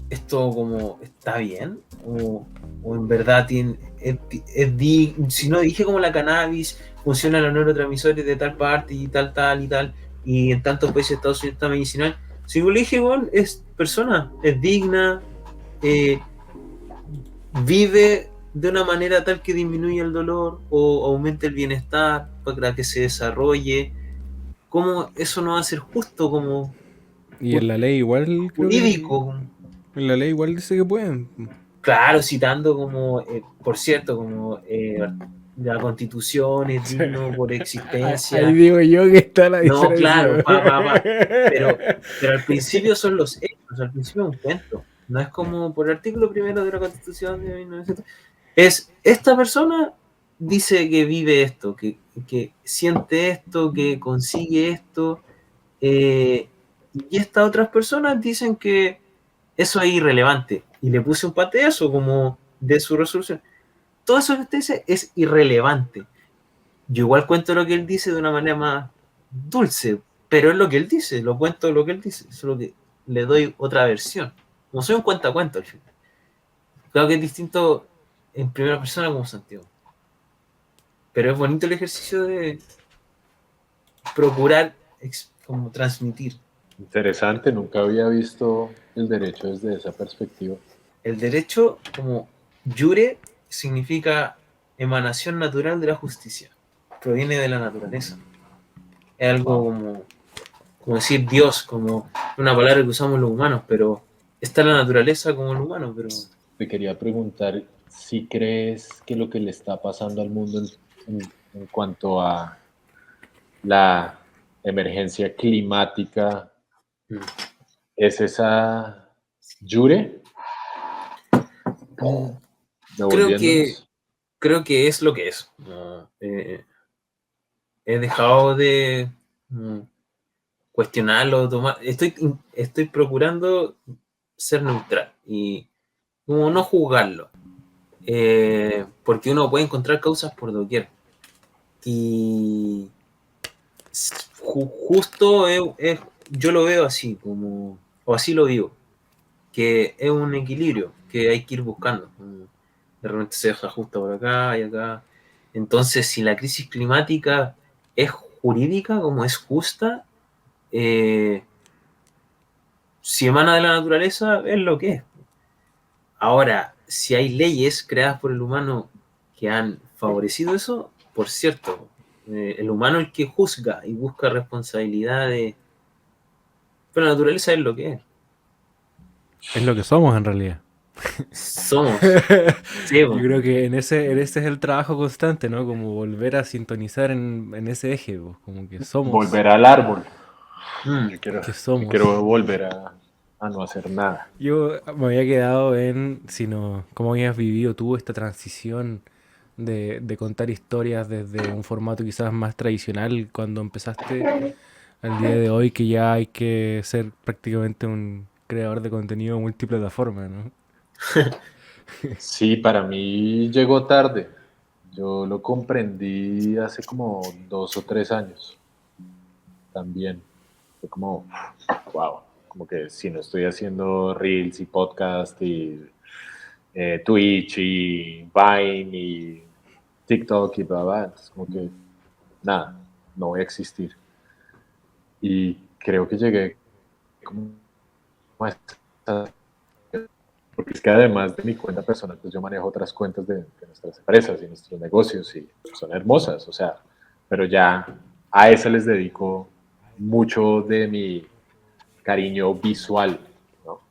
esto como está bien, o en verdad tiene, si no dije como la cannabis funciona los neurotransmisores de tal parte y tal, y en tantos países de Estados Unidos está medicinal. Si yo le dije, bueno, es persona, es digna, vive de una manera tal que disminuya el dolor o aumente el bienestar para que se desarrolle. ¿Cómo eso no va a ser justo como y en la ley igual creo jurídico? Que en la ley igual dice que pueden. Claro, citando como, por cierto, como la Constitución es digno por existencia. Ahí digo yo que está la diferencia. No, claro, Pero al principio son los hechos, al principio es un cuento. No es como por el artículo primero de la Constitución de 1900. Es esta persona dice que vive esto, que siente esto, que consigue esto, y estas otras personas dicen que eso es irrelevante. Y le puse un pantallazo como de su resolución. Todo eso que usted dice es irrelevante. Yo igual cuento lo que él dice de una manera más dulce, pero es lo que él dice, lo cuento lo que él dice, solo que le doy otra versión. Como soy un cuentacuento al final. Claro que es distinto en primera persona como Santiago. Pero es bonito el ejercicio de procurar como transmitir. Interesante, nunca había visto el derecho desde esa perspectiva. El derecho, como jure, significa emanación natural de la justicia. Proviene de la naturaleza. Es algo como decir Dios, como una palabra que usamos los humanos, pero está la naturaleza como el humano. Pero te quería preguntar si crees que lo que le está pasando al mundo en cuanto a la emergencia climática es esa Jure. Creo que es lo que es. He dejado de cuestionarlo, tomar. Estoy procurando ser neutral y como no juzgarlo. Porque uno puede encontrar causas por doquier. Y justo yo lo veo así, como, o así lo vivo, que es un equilibrio que hay que ir buscando. De repente se deja justo por acá y acá. Entonces, si la crisis climática es jurídica, como es justa, si emana de la naturaleza, es lo que es. Ahora, si hay leyes creadas por el humano que han favorecido eso, por cierto, el humano es el que juzga y busca responsabilidades, pero la naturaleza es lo que es. Es lo que somos en realidad. Somos. Sí, Yo creo que en ese es el trabajo constante, ¿no? Como volver a sintonizar en ese eje, pues, como que somos, Volver al árbol. mm, Yo quiero, que yo somos. quiero volver a no hacer nada. Yo me había quedado en, sino, cómo habías vivido tú esta transición de contar historias desde un formato quizás más tradicional cuando empezaste al día de hoy, que ya hay que ser prácticamente un creador de contenido multiplataforma, ¿no? Sí, para mí llegó tarde. Yo lo comprendí hace como 2 o 3 años también. Fue como, wow, como que si no estoy haciendo reels y podcast y Twitch y Vine y TikTok y bla, bla, entonces como que nada, no voy a existir. Y creo que llegué como a esta, porque es que además de mi cuenta personal, pues yo manejo otras cuentas de nuestras empresas y nuestros negocios y son hermosas, o sea, pero ya a esa les dedico mucho de mi cariño visual, ¿no?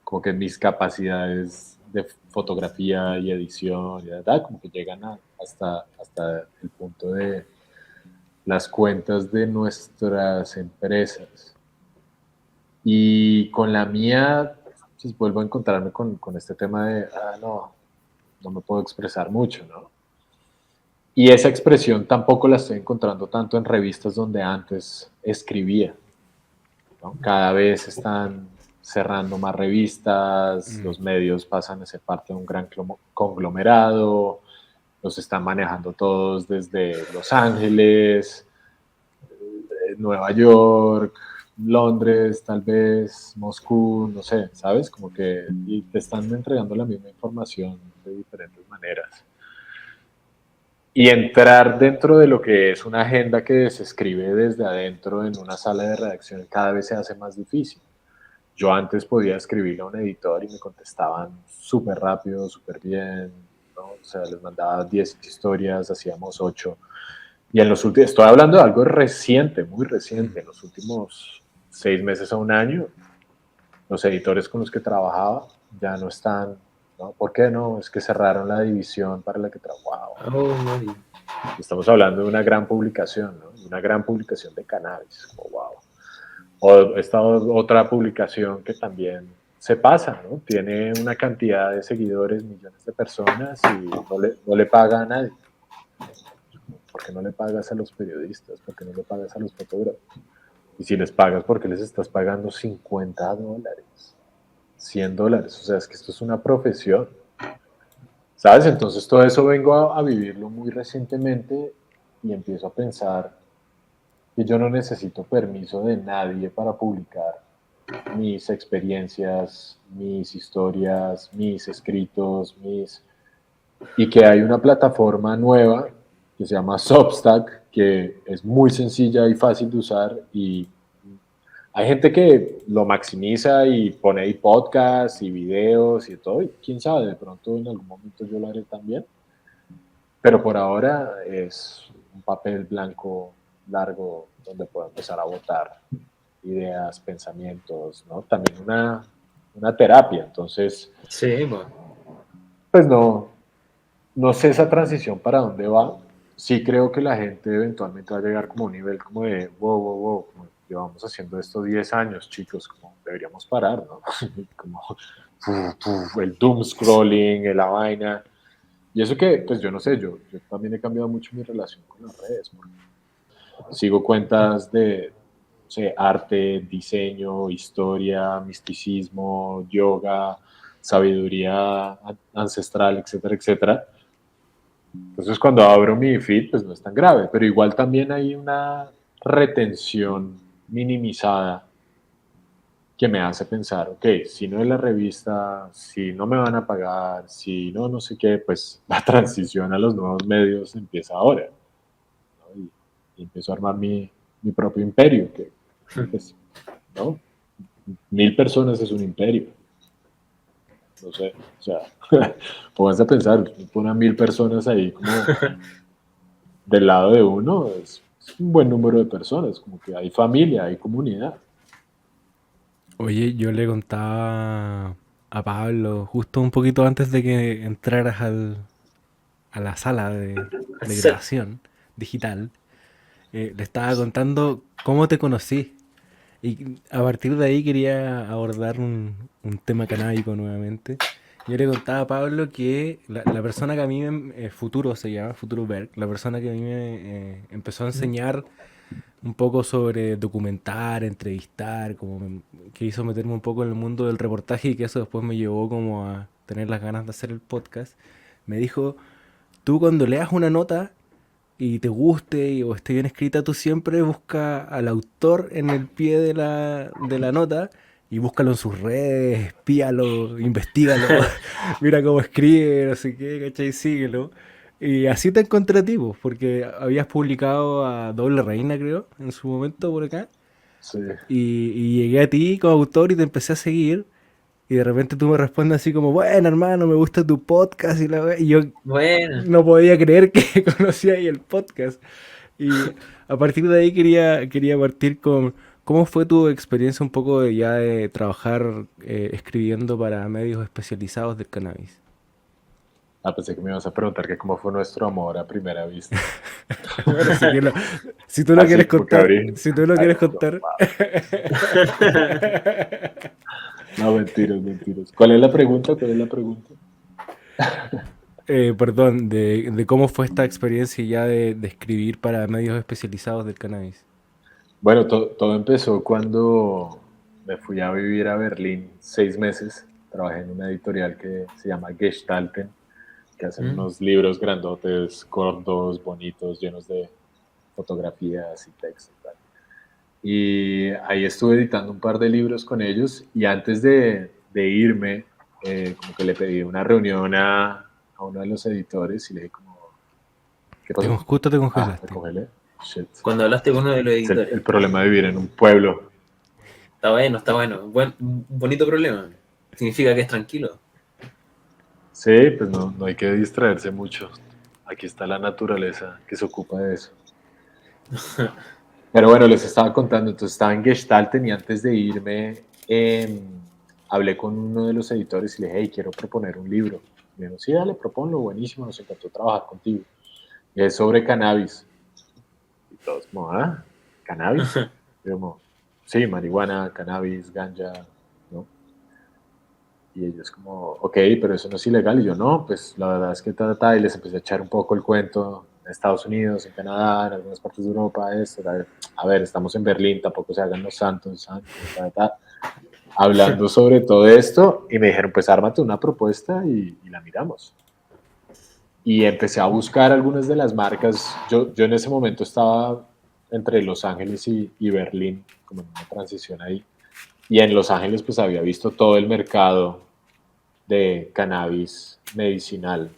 Como que mis capacidades de fotografía y edición y verdad, como que llegan hasta el punto de las cuentas de nuestras empresas. Y con la mía, pues vuelvo a encontrarme con este tema de, no me puedo expresar mucho, ¿no? Y esa expresión tampoco la estoy encontrando tanto en revistas donde antes escribía, ¿no? Cada vez están cerrando más revistas, Mm. los medios pasan a ser parte de un gran conglomerado, los están manejando todos desde Los Ángeles, Nueva York, Londres, tal vez, Moscú, no sé, ¿sabes? Como que y te están entregando la misma información de diferentes maneras. Y entrar dentro de lo que es una agenda que se escribe desde adentro en una sala de redacción cada vez se hace más difícil. Yo antes podía escribirle a un editor y me contestaban súper rápido, súper bien, ¿no? O sea, les mandaba 10 historias, hacíamos 8. Y en los últimos, estoy hablando de algo reciente, muy reciente, en los últimos 6 meses a un año, los editores con los que trabajaba ya no están, ¿no? ¿Por qué no? Es que cerraron la división para la que trabajaba. oh, Mari. Estamos hablando de una gran publicación, ¿no? Una gran publicación de cannabis, como wow. O esta otra publicación que también se pasa, ¿no? Tiene una cantidad de seguidores, millones de personas y no le paga a nadie. ¿Por qué no le pagas a los periodistas? ¿Por qué no le pagas a los fotógrafos? Y si les pagas, ¿por qué les estás pagando $50? $100. O sea, es que esto es una profesión. ¿Sabes? Entonces todo eso vengo a vivirlo muy recientemente y empiezo a pensar que yo no necesito permiso de nadie para publicar mis experiencias, mis historias, mis escritos, y que hay una plataforma nueva que se llama Substack, que es muy sencilla y fácil de usar y hay gente que lo maximiza y pone ahí podcasts y videos y todo, y quién sabe, de pronto en algún momento yo lo haré también, pero por ahora es un papel blanco largo donde puedo empezar a votar ideas, pensamientos, ¿no? También una terapia, entonces, Sí, pues. pues no sé esa transición para dónde va. Sí creo que la gente eventualmente va a llegar como a un nivel como de, wow, wow, wow, como llevamos haciendo esto 10 años, chicos, como deberíamos parar, ¿no? Como el doom scrolling, la vaina. Y eso que, pues yo no sé, yo también he cambiado mucho mi relación con las redes, porque sigo cuentas de, no sé, arte, diseño, historia, misticismo, yoga, sabiduría ancestral, etcétera, etcétera. Entonces cuando abro mi feed, pues no es tan grave, pero igual también hay una retención minimizada que me hace pensar, ok, si no es la revista, si no me van a pagar, si no, no sé qué, pues la transición a los nuevos medios empieza ahora, ¿no? Y empiezo a armar mi propio imperio, que pues, ¿no? 1000 personas es un imperio. No sé, o sea, pónganse a pensar, pone a 1000 personas ahí como del lado de uno, es un buen número de personas, como que hay familia, hay comunidad. Oye, yo le contaba a Pablo justo un poquito antes de que entraras a la sala Al de set. grabación digital. Le estaba contando cómo te conocí. Y a partir de ahí quería abordar un tema canábico nuevamente. Yo le contaba a Pablo que la persona que a mí, Futuro se llama, Futuro Berg, la persona que a mí me empezó a enseñar un poco sobre documentar, entrevistar, que hizo meterme un poco en el mundo del reportaje y que eso después me llevó como a tener las ganas de hacer el podcast, me dijo, tú cuando leas una nota y te guste o esté bien escrita, tú siempre busca al autor en el pie de la nota y búscalo en sus redes, espíalo, investigalo, mira cómo escribe, no sé qué, ¿cachai? Síguelo. Y así te encontré a ti, pues, porque habías publicado a Doble Reina, creo, en su momento por acá. Sí. Y llegué a ti como autor y te empecé a seguir. Y de repente tú me respondes así como, bueno, hermano, me gusta tu podcast. Y yo Bueno, no podía creer que conocía ahí el podcast. Y a partir de ahí quería partir con cómo fue tu experiencia un poco ya de trabajar escribiendo para medios especializados del cannabis. Ah, pensé que me ibas a preguntar que cómo fue nuestro amor a primera vista. Bueno, si tú lo Así quieres como que contar, abrí. si tú lo Ay, quieres no, contar. no, mentiras, mentiras. ¿Cuál es la pregunta? ¿Cuál es la pregunta? Perdón, de cómo fue esta experiencia ya de escribir para medios especializados del cannabis. Bueno, todo empezó cuando me fui a vivir a Berlín 6 meses. Trabajé en una editorial que se llama Gestalten, que hacen unos libros grandotes, gordos, bonitos, llenos de fotografías y texto y tal. Y ahí estuve editando un par de libros con ellos y antes de irme, como que le pedí una reunión a uno de los editores y le dije como, ¿qué pasó? Justo te Ah, me congelaste. congelé. Shit. cuando hablaste con uno de los Es editores. el problema de vivir en un pueblo. Está bueno, está bueno. Bonito problema. Significa que es tranquilo. Sí, pues no hay que distraerse mucho. Aquí está la naturaleza que se ocupa de eso. Pero bueno, les estaba contando, entonces estaba en Gestalten y antes de irme hablé con uno de los editores y le dije, hey, quiero proponer un libro. Me dijo, sí, dale, proponlo, buenísimo, nos encantó trabajar contigo. Y es sobre cannabis. Y todos como, ¿ah? ¿Cannabis? Y yo como, sí, marihuana, cannabis, ganja, ¿no? Y ellos como, ok, pero eso no es ilegal. Y yo, no, pues la verdad es que y les empecé a echar un poco el cuento en Estados Unidos, en Canadá, en algunas partes de Europa, esto, a ver, estamos en Berlín, tampoco se hagan los santos, hablando sobre todo esto, y me dijeron, pues ármate una propuesta y la miramos. Y empecé a buscar algunas de las marcas. Yo en ese momento estaba entre Los Ángeles y Berlín, como en una transición ahí. Y en Los Ángeles pues había visto todo el mercado de cannabis medicinal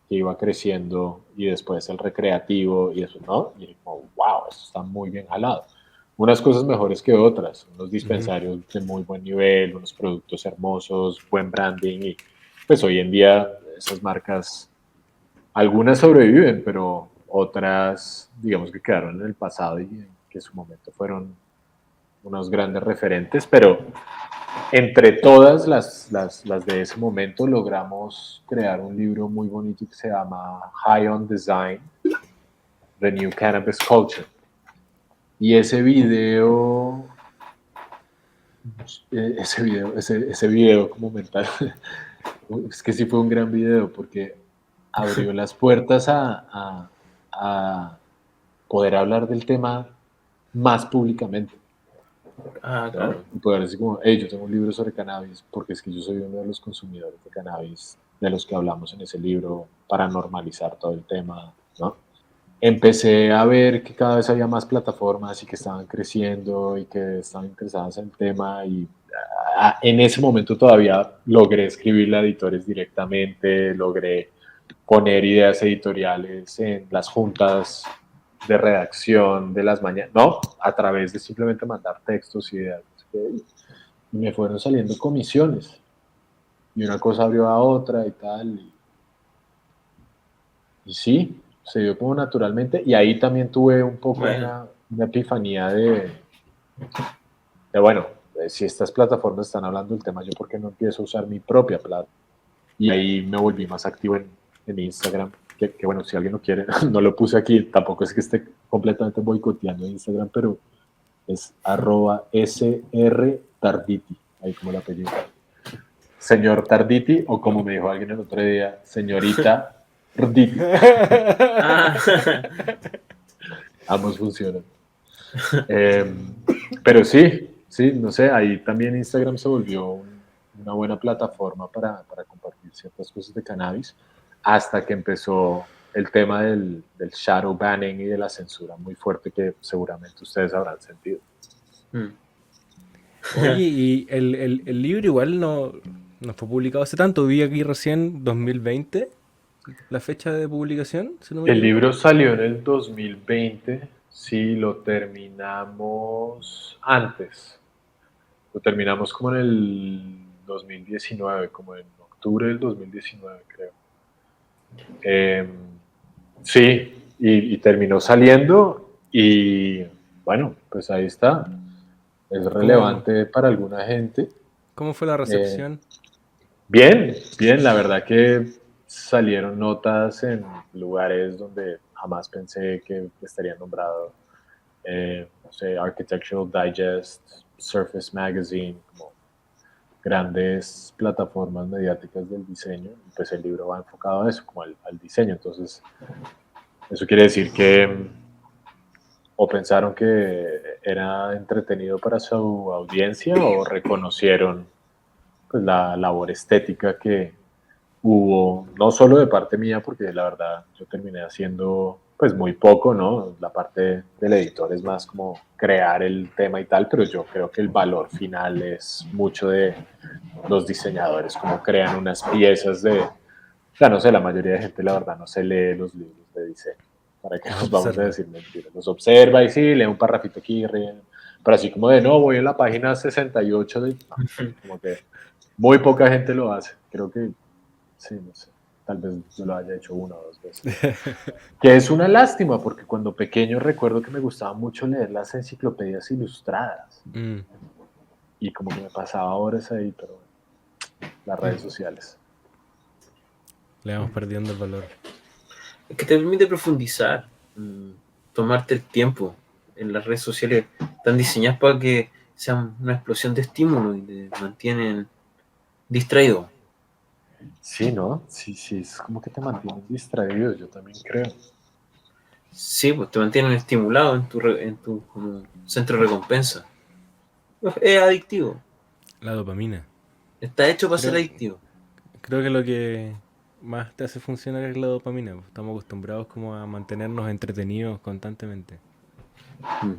que iba creciendo y después el recreativo y eso, ¿no? Y como, wow, esto está muy bien jalado. Unas cosas mejores que otras, unos Ujú. dispensarios de muy buen nivel, unos productos hermosos, buen branding y pues hoy en día esas marcas, algunas sobreviven, pero otras digamos que quedaron en el pasado y que en su momento fueron unos grandes referentes, pero entre todas las de ese momento logramos crear un libro muy bonito que se llama High on Design, The New Cannabis Culture. Y ese video como mental, es que sí fue un gran video porque abrió las puertas a poder hablar del tema más públicamente. Ah, ¿No? claro. Y poder decir como, hey, yo tengo un libro sobre cannabis, porque es que yo soy uno de los consumidores de cannabis, de los que hablamos en ese libro, para normalizar todo el tema, ¿no? Empecé a ver que cada vez había más plataformas y que estaban creciendo y que estaban interesadas en el tema y en ese momento todavía logré escribirle a editores directamente, logré poner ideas editoriales en las juntas de redacción de las mañanas, no, a través de simplemente mandar textos y ideas. y me fueron saliendo comisiones. Y una cosa abrió a otra y tal. Y sí, se dio como naturalmente. Y ahí también tuve un poco Bueno. una epifanía bueno, si estas plataformas están hablando del tema, yo por qué no empiezo a usar mi propia plata. Y ahí me volví más activo en Instagram. Que bueno, si alguien lo quiere, no lo puse aquí, tampoco es que esté completamente boicoteando Instagram, pero es @srtarditi, ahí como el apellido. Señor Tarditi, o como me dijo alguien el otro día, señorita Tarditi. Ah, Ambos funcionan. Pero sí, no sé, ahí también Instagram se volvió una buena plataforma para compartir ciertas cosas de cannabis, hasta que empezó el tema del shadow banning y de la censura muy fuerte que seguramente ustedes habrán sentido. Oye, y el libro igual no fue publicado hace tanto. Vi aquí recién 2020 la fecha de publicación, si no me El equivoco. libro salió en el 2020, sí, lo terminamos antes. Lo terminamos como en el 2019, como en octubre del 2019, creo. Eh, sí, y terminó saliendo y bueno, pues ahí está. Es ¿Cómo, relevante para alguna gente. cómo fue la Eh, recepción? bien, bien, la verdad que salieron notas en lugares donde jamás pensé que estaría nombrado. No sé, Architectural Digest, Surface Magazine, como grandes plataformas mediáticas del diseño, pues el libro va enfocado a eso, como al diseño. Entonces, eso quiere decir que o pensaron que era entretenido para su audiencia o reconocieron pues, la labor estética que hubo, no solo de parte mía, porque la verdad yo terminé haciendo pues muy poco, ¿no? La parte del editor es más como crear el tema y tal, pero yo creo que el valor final es mucho de los diseñadores, como crean unas piezas ya no sé, la mayoría de gente la verdad no se lee los libros de diseño, para que Los nos vamos a observa. decir mentiras, los observa y sí, lee un parrafito aquí, pero así como de no, voy en la página 68, no, como que muy poca gente lo hace, creo que sí, no sé, tal vez yo lo haya hecho una o dos veces. Que es una lástima, porque cuando pequeño recuerdo que me gustaba mucho leer las enciclopedias ilustradas Mm, y como que me pasaba horas ahí, pero bueno, las redes sociales. le vamos perdiendo el valor. es que te permite profundizar, tomarte el tiempo. En las redes sociales están diseñadas para que sean una explosión de estímulo y te mantienen distraído. Sí, ¿no? Sí, es como que te mantienen distraído, yo también creo. Sí, pues te mantienen estimulado en tu como, centro de recompensa. Es adictivo. La dopamina. Está hecho para ser Creo, adictivo. creo que lo que más te hace funcionar es la dopamina. Pues. Estamos acostumbrados como a mantenernos entretenidos constantemente. Mm.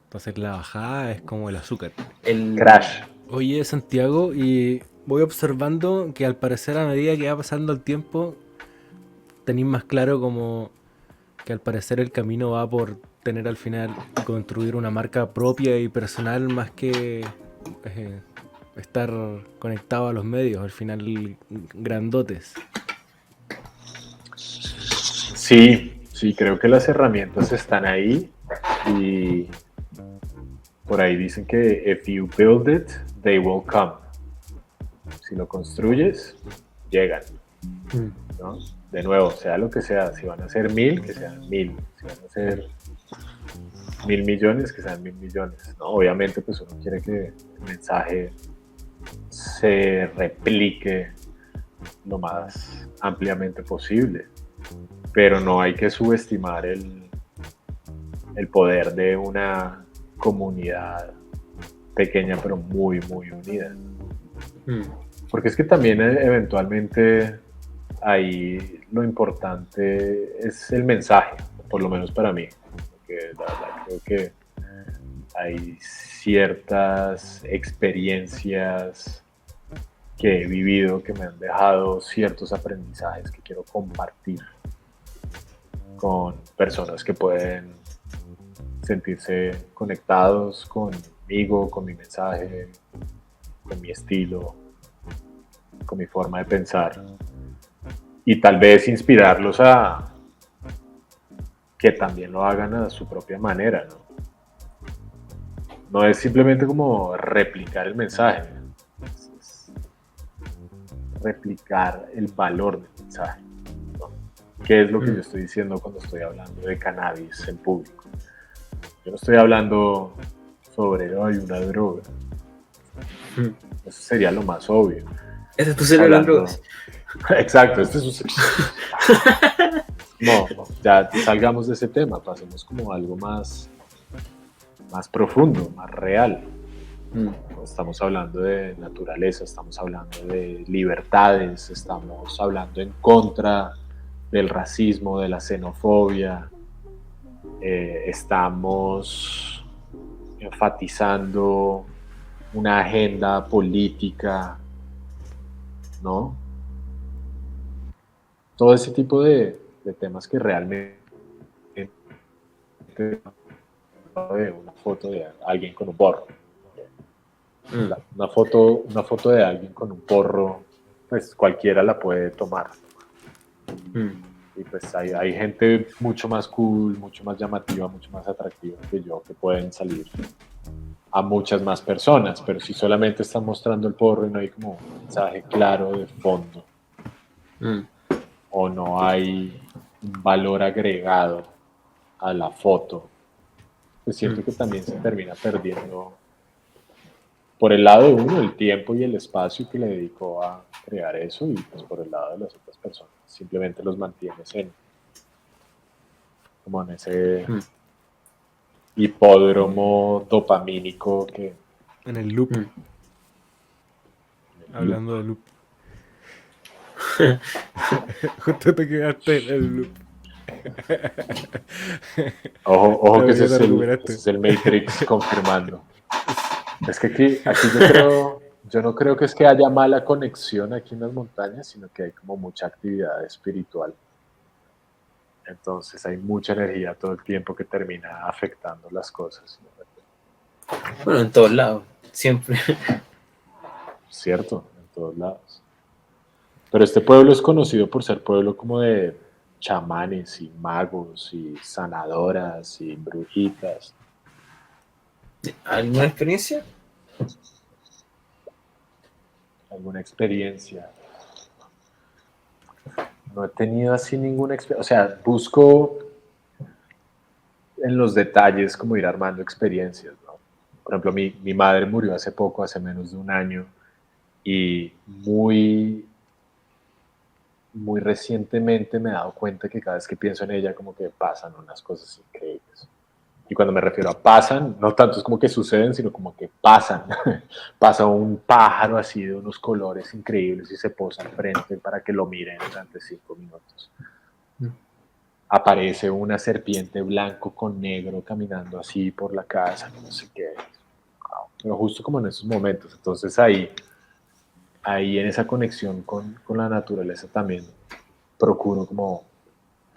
Entonces la bajada es como el azúcar. El, Crash. Oye, Santiago, y voy observando que al parecer a medida que va pasando el tiempo, tenéis más claro como que al parecer el camino va por tener al final y construir una marca propia y personal más que eh, estar conectado a los medios, al final grandotes. Sí, creo que las herramientas están ahí y por ahí dicen que if you build it, they will come. Si lo construyes, llegan, ¿no? De nuevo, sea lo que sea, si van a ser 1000, que sean 1000, si van a ser 1000 millones, que sean 1000 millones, ¿no? Obviamente, pues uno quiere que el mensaje se replique lo más ampliamente posible, pero no hay que subestimar el poder de una comunidad pequeña pero muy, muy unida. Porque es que también eventualmente ahí lo importante es el mensaje, por lo menos para mí, porque la verdad creo que hay ciertas experiencias que he vivido que me han dejado ciertos aprendizajes que quiero compartir con personas que pueden sentirse conectados conmigo, con mi mensaje, con mi estilo, con mi forma de pensar, y tal vez inspirarlos a que también lo hagan a su propia manera, ¿no? No es simplemente como replicar el mensaje, es replicar el valor del mensaje, ¿no? ¿Qué es lo que yo estoy diciendo cuando estoy hablando de cannabis en público? Yo no estoy hablando sobre una droga. Eso sería lo más obvio. Ese es tu cerebro de drogas. Exacto, este es un... No, ya salgamos de ese tema, pasemos como algo más profundo, más real. Estamos hablando de naturaleza, estamos hablando de libertades, estamos hablando en contra del racismo, de la xenofobia, estamos enfatizando una agenda política, ¿no? Todo ese tipo de temas que realmente una foto de alguien con un porro. Una foto de alguien con un porro, pues cualquiera la puede tomar. Y pues hay gente mucho más cool, mucho más llamativa, mucho más atractiva que yo, que pueden salir a muchas más personas, pero si solamente están mostrando el porro y no hay como un mensaje claro de fondo, o no hay un valor agregado a la foto, pues siento que también se termina perdiendo por el lado de uno el tiempo y el espacio que le dedicó a crear eso, y pues por el lado de las otras personas simplemente los mantienes como en ese hipódromo dopamínico que... En el loop. Hablando de loop. Justo te quedaste en el loop. Ojo que ese es el Matrix confirmando. Es que aquí yo no creo que es que haya mala conexión aquí en las montañas, sino que hay como mucha actividad espiritual. Entonces hay mucha energía todo el tiempo que termina afectando las cosas. Bueno, en todos lados, siempre. Cierto, en todos lados. Pero este pueblo es conocido por ser pueblo como de chamanes y magos y sanadoras y brujitas. ¿Alguna experiencia? ¿Alguna experiencia? No he tenido así ninguna experiencia. O sea, busco en los detalles como ir armando experiencias, ¿no? Por ejemplo, mi madre murió hace poco, hace menos de un año, y muy recientemente me he dado cuenta que cada vez que pienso en ella como que pasan unas cosas increíbles. Y cuando me refiero a pasan, no tanto es como que suceden, sino como que pasan. Pasa un pájaro así de unos colores increíbles y se posa al frente para que lo miren durante 5 minutos. Aparece una serpiente blanco con negro caminando así por la casa, no sé qué. Pero justo como en esos momentos. Entonces ahí en esa conexión con la naturaleza también procuro como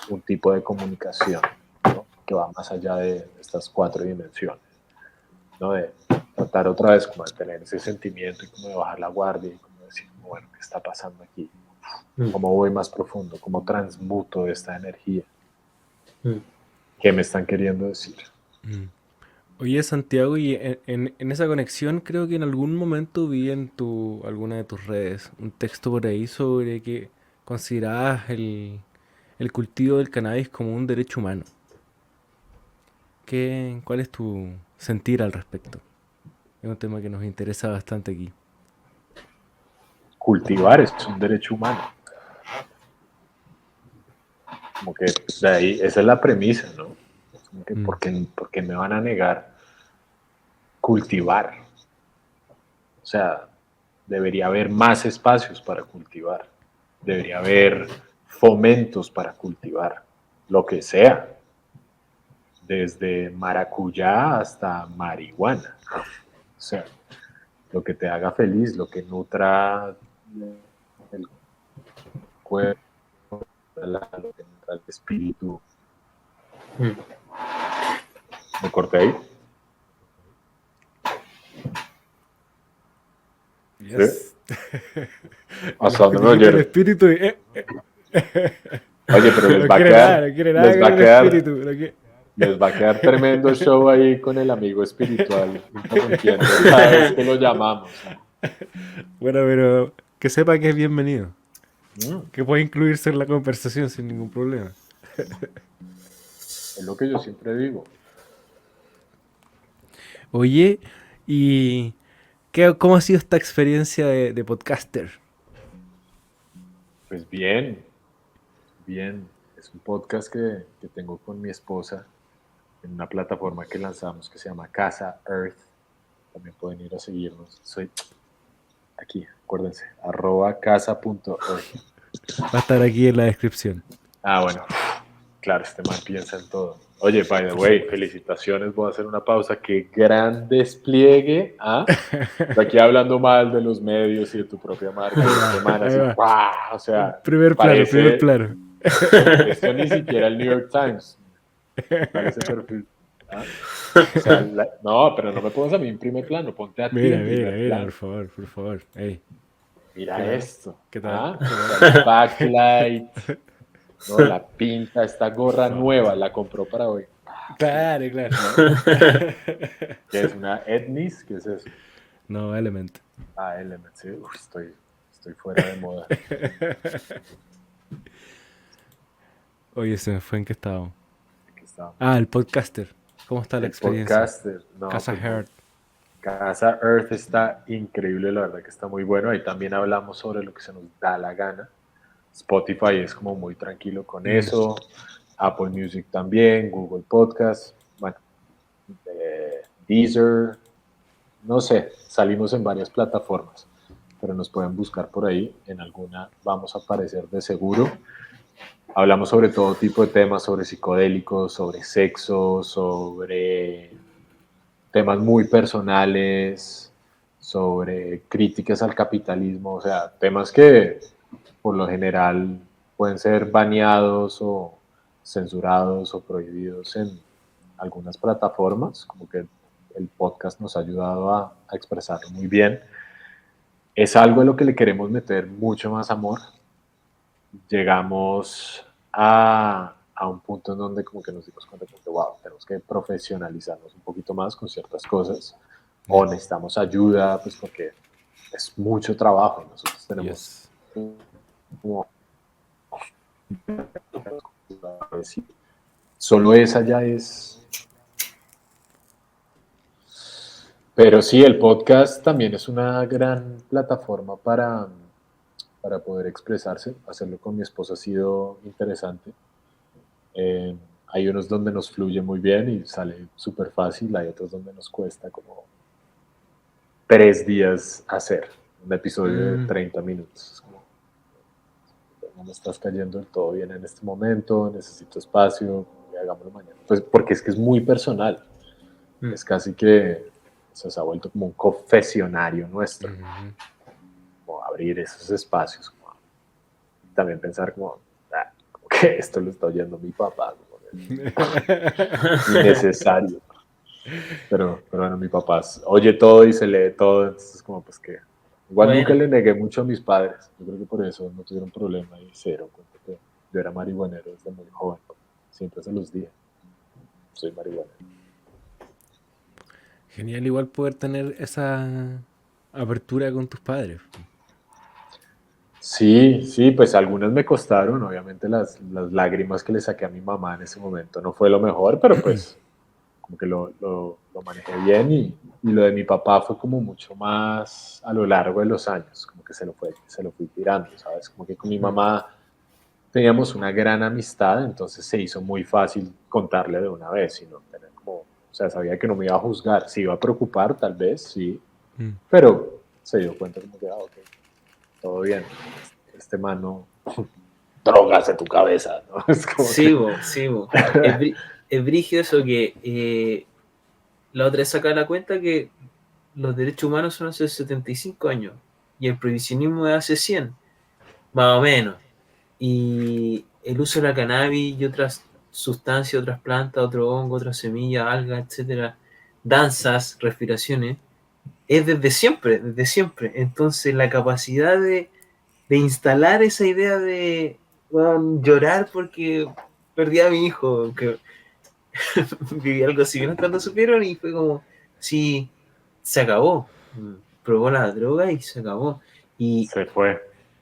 un tipo de comunicación, ¿no? Que va más allá de estas 4 dimensiones, ¿no? De tratar otra vez como de tener ese sentimiento y como de bajar la guardia y como decir, bueno, ¿qué está pasando aquí? ¿Cómo voy más profundo? ¿Cómo transmuto esta energía? ¿Qué me están queriendo decir? Oye, Santiago, y en esa conexión creo que en algún momento vi en alguna de tus redes un texto por ahí sobre que considerabas el cultivo del cannabis como un derecho humano. ¿Cuál es tu sentir al respecto? Es un tema que nos interesa bastante aquí. Cultivar es un derecho humano. Como que pues, de ahí, esa es la premisa, ¿no? Como que, ¿por qué me van a negar cultivar? O sea, debería haber más espacios para cultivar. Debería haber fomentos para cultivar. Lo que sea. Desde maracuyá hasta marihuana. O sea, lo que te haga feliz, lo que nutra el cuerpo, lo que nutra el espíritu. ¿Me corté ahí? ¿Hasta dónde me Dijiste el oyeron? espíritu y... Oye, pero les no va a quiere nada, quedar, no quiere nada les va con a el quedar, espíritu. les va a quedar tremendo show ahí con el amigo espiritual interrumpiendo cada vez que lo llamamos. Bueno, pero que sepa que es bienvenido. Mm, Que puede incluirse en la conversación sin ningún problema. es lo que yo siempre digo. Oye, ¿y cómo ha sido esta experiencia de podcaster? Pues bien, bien. Es un podcast que tengo con mi esposa en una plataforma que lanzamos que se llama Casa Earth. También pueden ir a seguirnos. Soy aquí, acuérdense, @casa.earth. Va a estar aquí en la descripción. Ah, bueno, claro, este man piensa en todo. Oye, by the way, felicitaciones, voy a hacer una pausa. Qué gran despliegue, ¿ah? De aquí hablando mal de los medios y de tu propia marca, y este man Ahí así, va. ¡guau! O sea, Primer parece, plano. esto ni siquiera el New York Times, ¿qué tal ese perfil? ¿Ah? O sea, no, pero no me pongas a mí en primer plano, ponte a ti Mira, en primer mira, plano. por favor. Ey, Mira ¿qué tal? esto, ¿Qué tal? ¿ah? O sea, el backlight, ¿no? La pinta, esta gorra nueva, la compró para hoy. Claro. ¿Qué es una Etnis? ¿Qué es eso? No, Element. Ah, Element, sí. Uf, estoy fuera de moda. Oye, se me fue en qué estado. Aquí está. Ah, el podcaster. ¿Cómo está la El experiencia? podcaster. No, Casa pues, Heart. Casa Earth está increíble, la verdad que está muy bueno. Ahí también hablamos sobre lo que se nos da la gana. Spotify es como muy tranquilo con eso. Apple Music también, Google Podcast, bueno, Deezer, no sé, salimos en varias plataformas, pero nos pueden buscar por ahí, en alguna vamos a aparecer de seguro. Hablamos sobre todo tipo de temas, sobre psicodélicos, sobre sexo, sobre temas muy personales, sobre críticas al capitalismo, o sea, temas que por lo general pueden ser baneados o censurados o prohibidos en algunas plataformas, como que el podcast nos ha ayudado a expresarlo muy bien. Es algo a lo que le queremos meter mucho más amor. Llegamos a un punto en donde como que nos dimos cuenta como que, wow, tenemos que profesionalizarnos un poquito más con ciertas cosas o necesitamos ayuda, pues porque es mucho trabajo. Nosotros tenemos como solo esa ya es. Pero sí, el podcast también es una gran plataforma para poder expresarse. Hacerlo con mi esposa ha sido interesante. Hay unos donde nos fluye muy bien y sale súper fácil, hay otros donde nos cuesta como 3 días hacer un episodio de 30 minutos. Es como, no me estás cayendo del todo bien en este momento, necesito espacio, hagámoslo mañana. Pues porque es que es muy personal. Es casi que se ha vuelto como un confesionario nuestro. Como abrir esos espacios. Como, también pensar como que esto lo está oyendo mi papá. Innecesario. Pero bueno, mi papá oye todo y se lee todo, entonces como pues que... Igual Bueno. nunca le negué mucho a mis padres. Yo creo que por eso no tuvieron problema y cero. Porque yo era marihuanero desde muy joven. Siempre se los dije. Soy marihuanero. Genial igual poder tener esa apertura con tus padres. Sí, pues algunas me costaron. Obviamente las lágrimas que le saqué a mi mamá en ese momento no fue lo mejor, pero pues como que lo manejé bien y lo de mi papá fue como mucho más a lo largo de los años, como que se lo fui tirando, ¿sabes? Como que con mi mamá teníamos una gran amistad, entonces se hizo muy fácil contarle de una vez, sino tener como, o sea, sabía que no me iba a juzgar, se iba a preocupar tal vez, sí, pero se dio cuenta como que, ok, todo bien, este man no drogas en tu cabeza, ¿no? Es como Sí, que... sí, bo. Es brígido eso que la otra vez saca la cuenta que los derechos humanos son hace 75 años y el prohibicionismo es hace 100, más o menos. Y el uso de la cannabis y otras sustancias, otras plantas, otro hongo, otras semillas, algas, etcétera, danzas, respiraciones, es desde siempre, desde siempre. Entonces la capacidad de instalar esa idea de llorar porque perdí a mi hijo, que viví algo similar cuando supieron y fue como, sí, se acabó. Probó la droga y se acabó. Y Se fue.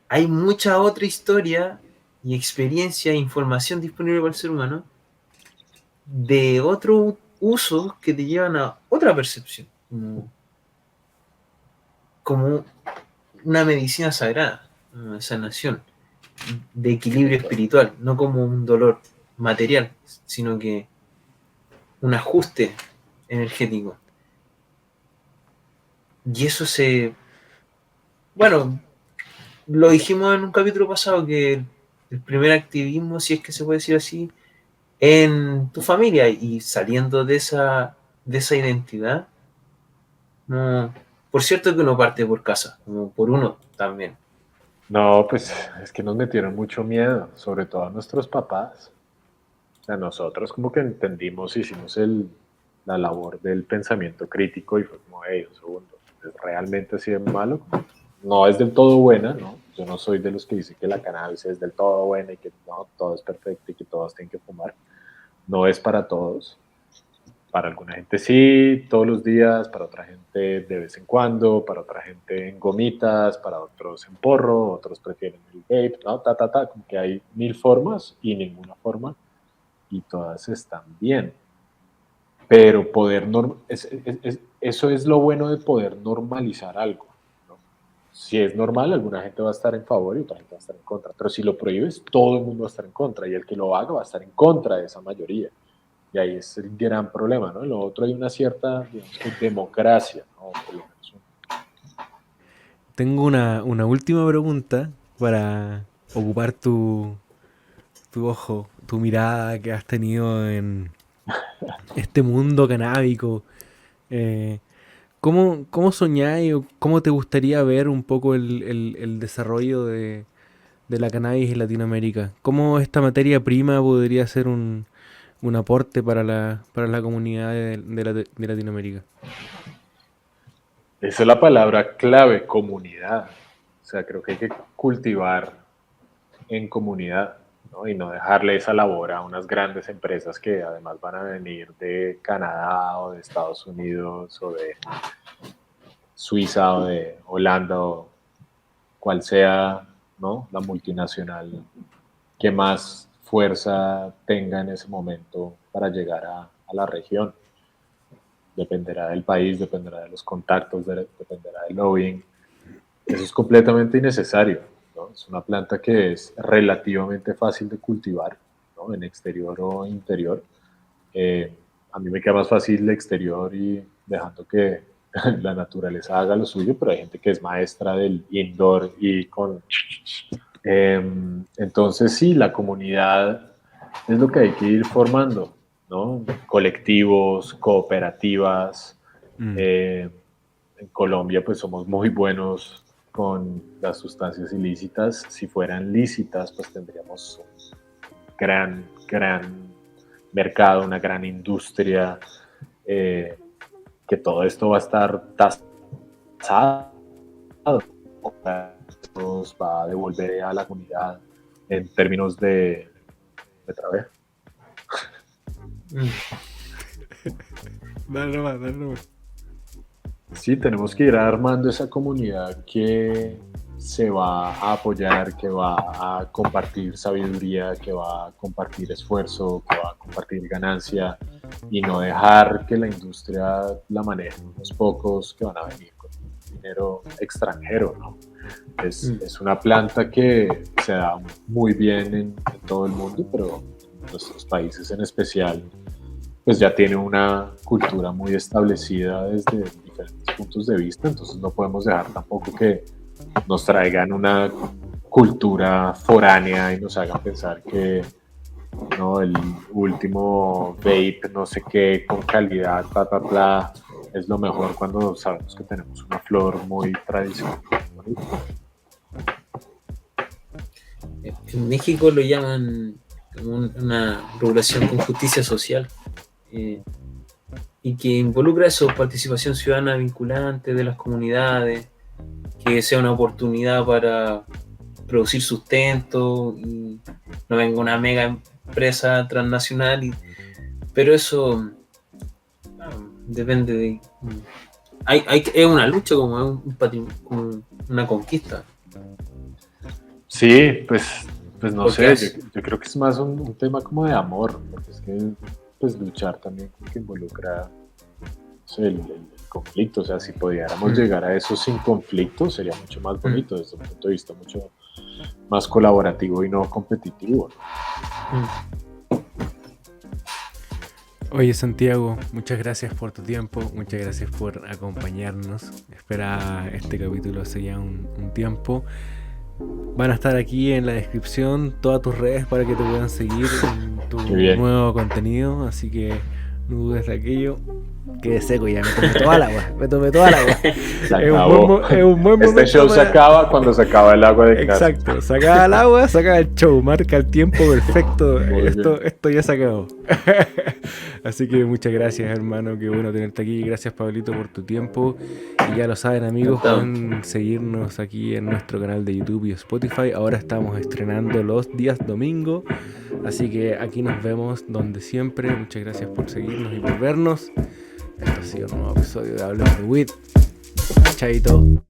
hay mucha otra historia y experiencia e información disponible para el ser humano de otros usos que te llevan a otra percepción, como una medicina sagrada, una sanación, de equilibrio espiritual, no como un dolor material, sino que un ajuste energético. Y eso bueno, lo dijimos en un capítulo pasado, que el primer activismo, si es que se puede decir así, en tu familia, y saliendo de esa identidad, no, por cierto que uno parte por casa, como por uno también. No, pues es que nos metieron mucho miedo, sobre todo a nuestros papás. O sea, nosotros como que entendimos, hicimos la labor del pensamiento crítico y fue como, hey, un segundo, ¿es realmente así de malo? No es del todo buena, ¿no? Yo no soy de los que dicen que la cannabis es del todo buena y que no, todo es perfecto y que todos tienen que fumar. No es para todos. Para alguna gente sí, todos los días, para otra gente de vez en cuando, para otra gente en gomitas, para otros en porro, otros prefieren el vape, ¿no? Como que hay 1000 formas y ninguna forma y todas están bien. Pero eso es lo bueno de poder normalizar algo, ¿no? Si es normal, alguna gente va a estar en favor y otra gente va a estar en contra, pero si lo prohíbes, todo el mundo va a estar en contra y el que lo haga va a estar en contra de esa mayoría. Y ahí es el gran problema, ¿no? En lo otro hay una cierta, digamos, que democracia, ¿no? Por lo menos Tengo una última pregunta para ocupar tu ojo, tu mirada que has tenido en este mundo canábico. Eh, ¿Cómo soñáis o cómo te gustaría ver un poco el desarrollo de la cannabis en Latinoamérica? ¿Cómo esta materia prima podría ser un aporte para la comunidad de Latinoamérica? esa es la palabra clave, comunidad. O sea, creo que hay que cultivar en comunidad, ¿no? Y no dejarle esa labor a unas grandes empresas que además van a venir de Canadá o de Estados Unidos o de Suiza o de Holanda o cual sea, ¿no? La multinacional que más fuerza tenga en ese momento para llegar a la región. Dependerá del país, dependerá de los contactos, dependerá del lobbying. Eso es completamente innecesario, ¿no? Es una planta que es relativamente fácil de cultivar, ¿no? En exterior o interior. A mí me queda más fácil el exterior y dejando que la naturaleza haga lo suyo, pero hay gente que es maestra del indoor y con... entonces sí, la comunidad es lo que hay que ir formando, ¿no? Colectivos, cooperativas. En Colombia pues somos muy buenos con las sustancias ilícitas. Si fueran lícitas pues tendríamos un gran mercado, una gran industria, que todo esto va a estar tasado, nos va a devolver a la comunidad en términos de trabajo. Dale nomás. Sí, tenemos que ir armando esa comunidad que se va a apoyar, que va a compartir sabiduría, que va a compartir esfuerzo, que va a compartir ganancia y no dejar que la industria la manejen unos pocos que van a venir con dinero extranjero, ¿no? Es una planta que se da muy bien en todo el mundo, pero en nuestros países en especial pues ya tiene una cultura muy establecida desde diferentes puntos de vista, entonces no podemos dejar tampoco que nos traigan una cultura foránea y nos hagan pensar que no, el último vape, no sé qué, con calidad, bla, es lo mejor cuando sabemos que tenemos una flor muy tradicional. En México lo llaman como una regulación con justicia social. y que involucra eso, participación ciudadana vinculante de las comunidades, que sea una oportunidad para producir sustento y no venga una mega empresa transnacional, pero eso depende de... es una lucha, como como una conquista. Sí, pues no sé, yo creo que es más un tema como de amor, porque es que pues luchar también que involucra, no sé, el conflicto. O sea, si pudiéramos llegar a eso sin conflicto, sería mucho más bonito desde un punto de vista mucho más colaborativo y no competitivo, ¿no? Oye, Santiago, muchas gracias por tu tiempo, muchas gracias por acompañarnos. Espera este capítulo hace ya un tiempo. Van a estar aquí en la descripción todas tus redes para que te puedan seguir en tu nuevo contenido, así que no dudes de aquello. Quedé seco ya, me tomé toda el agua. Se acabó. Es un buen momento. Este show se acaba cuando se acaba el agua de casa. Exacto, se acaba el agua, se acaba el show, marca el tiempo perfecto. Esto ya se acabó. Así que muchas gracias, hermano, qué bueno tenerte aquí. Gracias, Pablito, por tu tiempo. Y ya lo saben, amigos, pueden seguirnos aquí en nuestro canal de YouTube y Spotify. Ahora estamos estrenando los días domingo, así que aquí nos vemos donde siempre. Muchas gracias por seguirnos y por vernos. Esto ha sido un nuevo episodio de Hablemos de Weed. Chaito.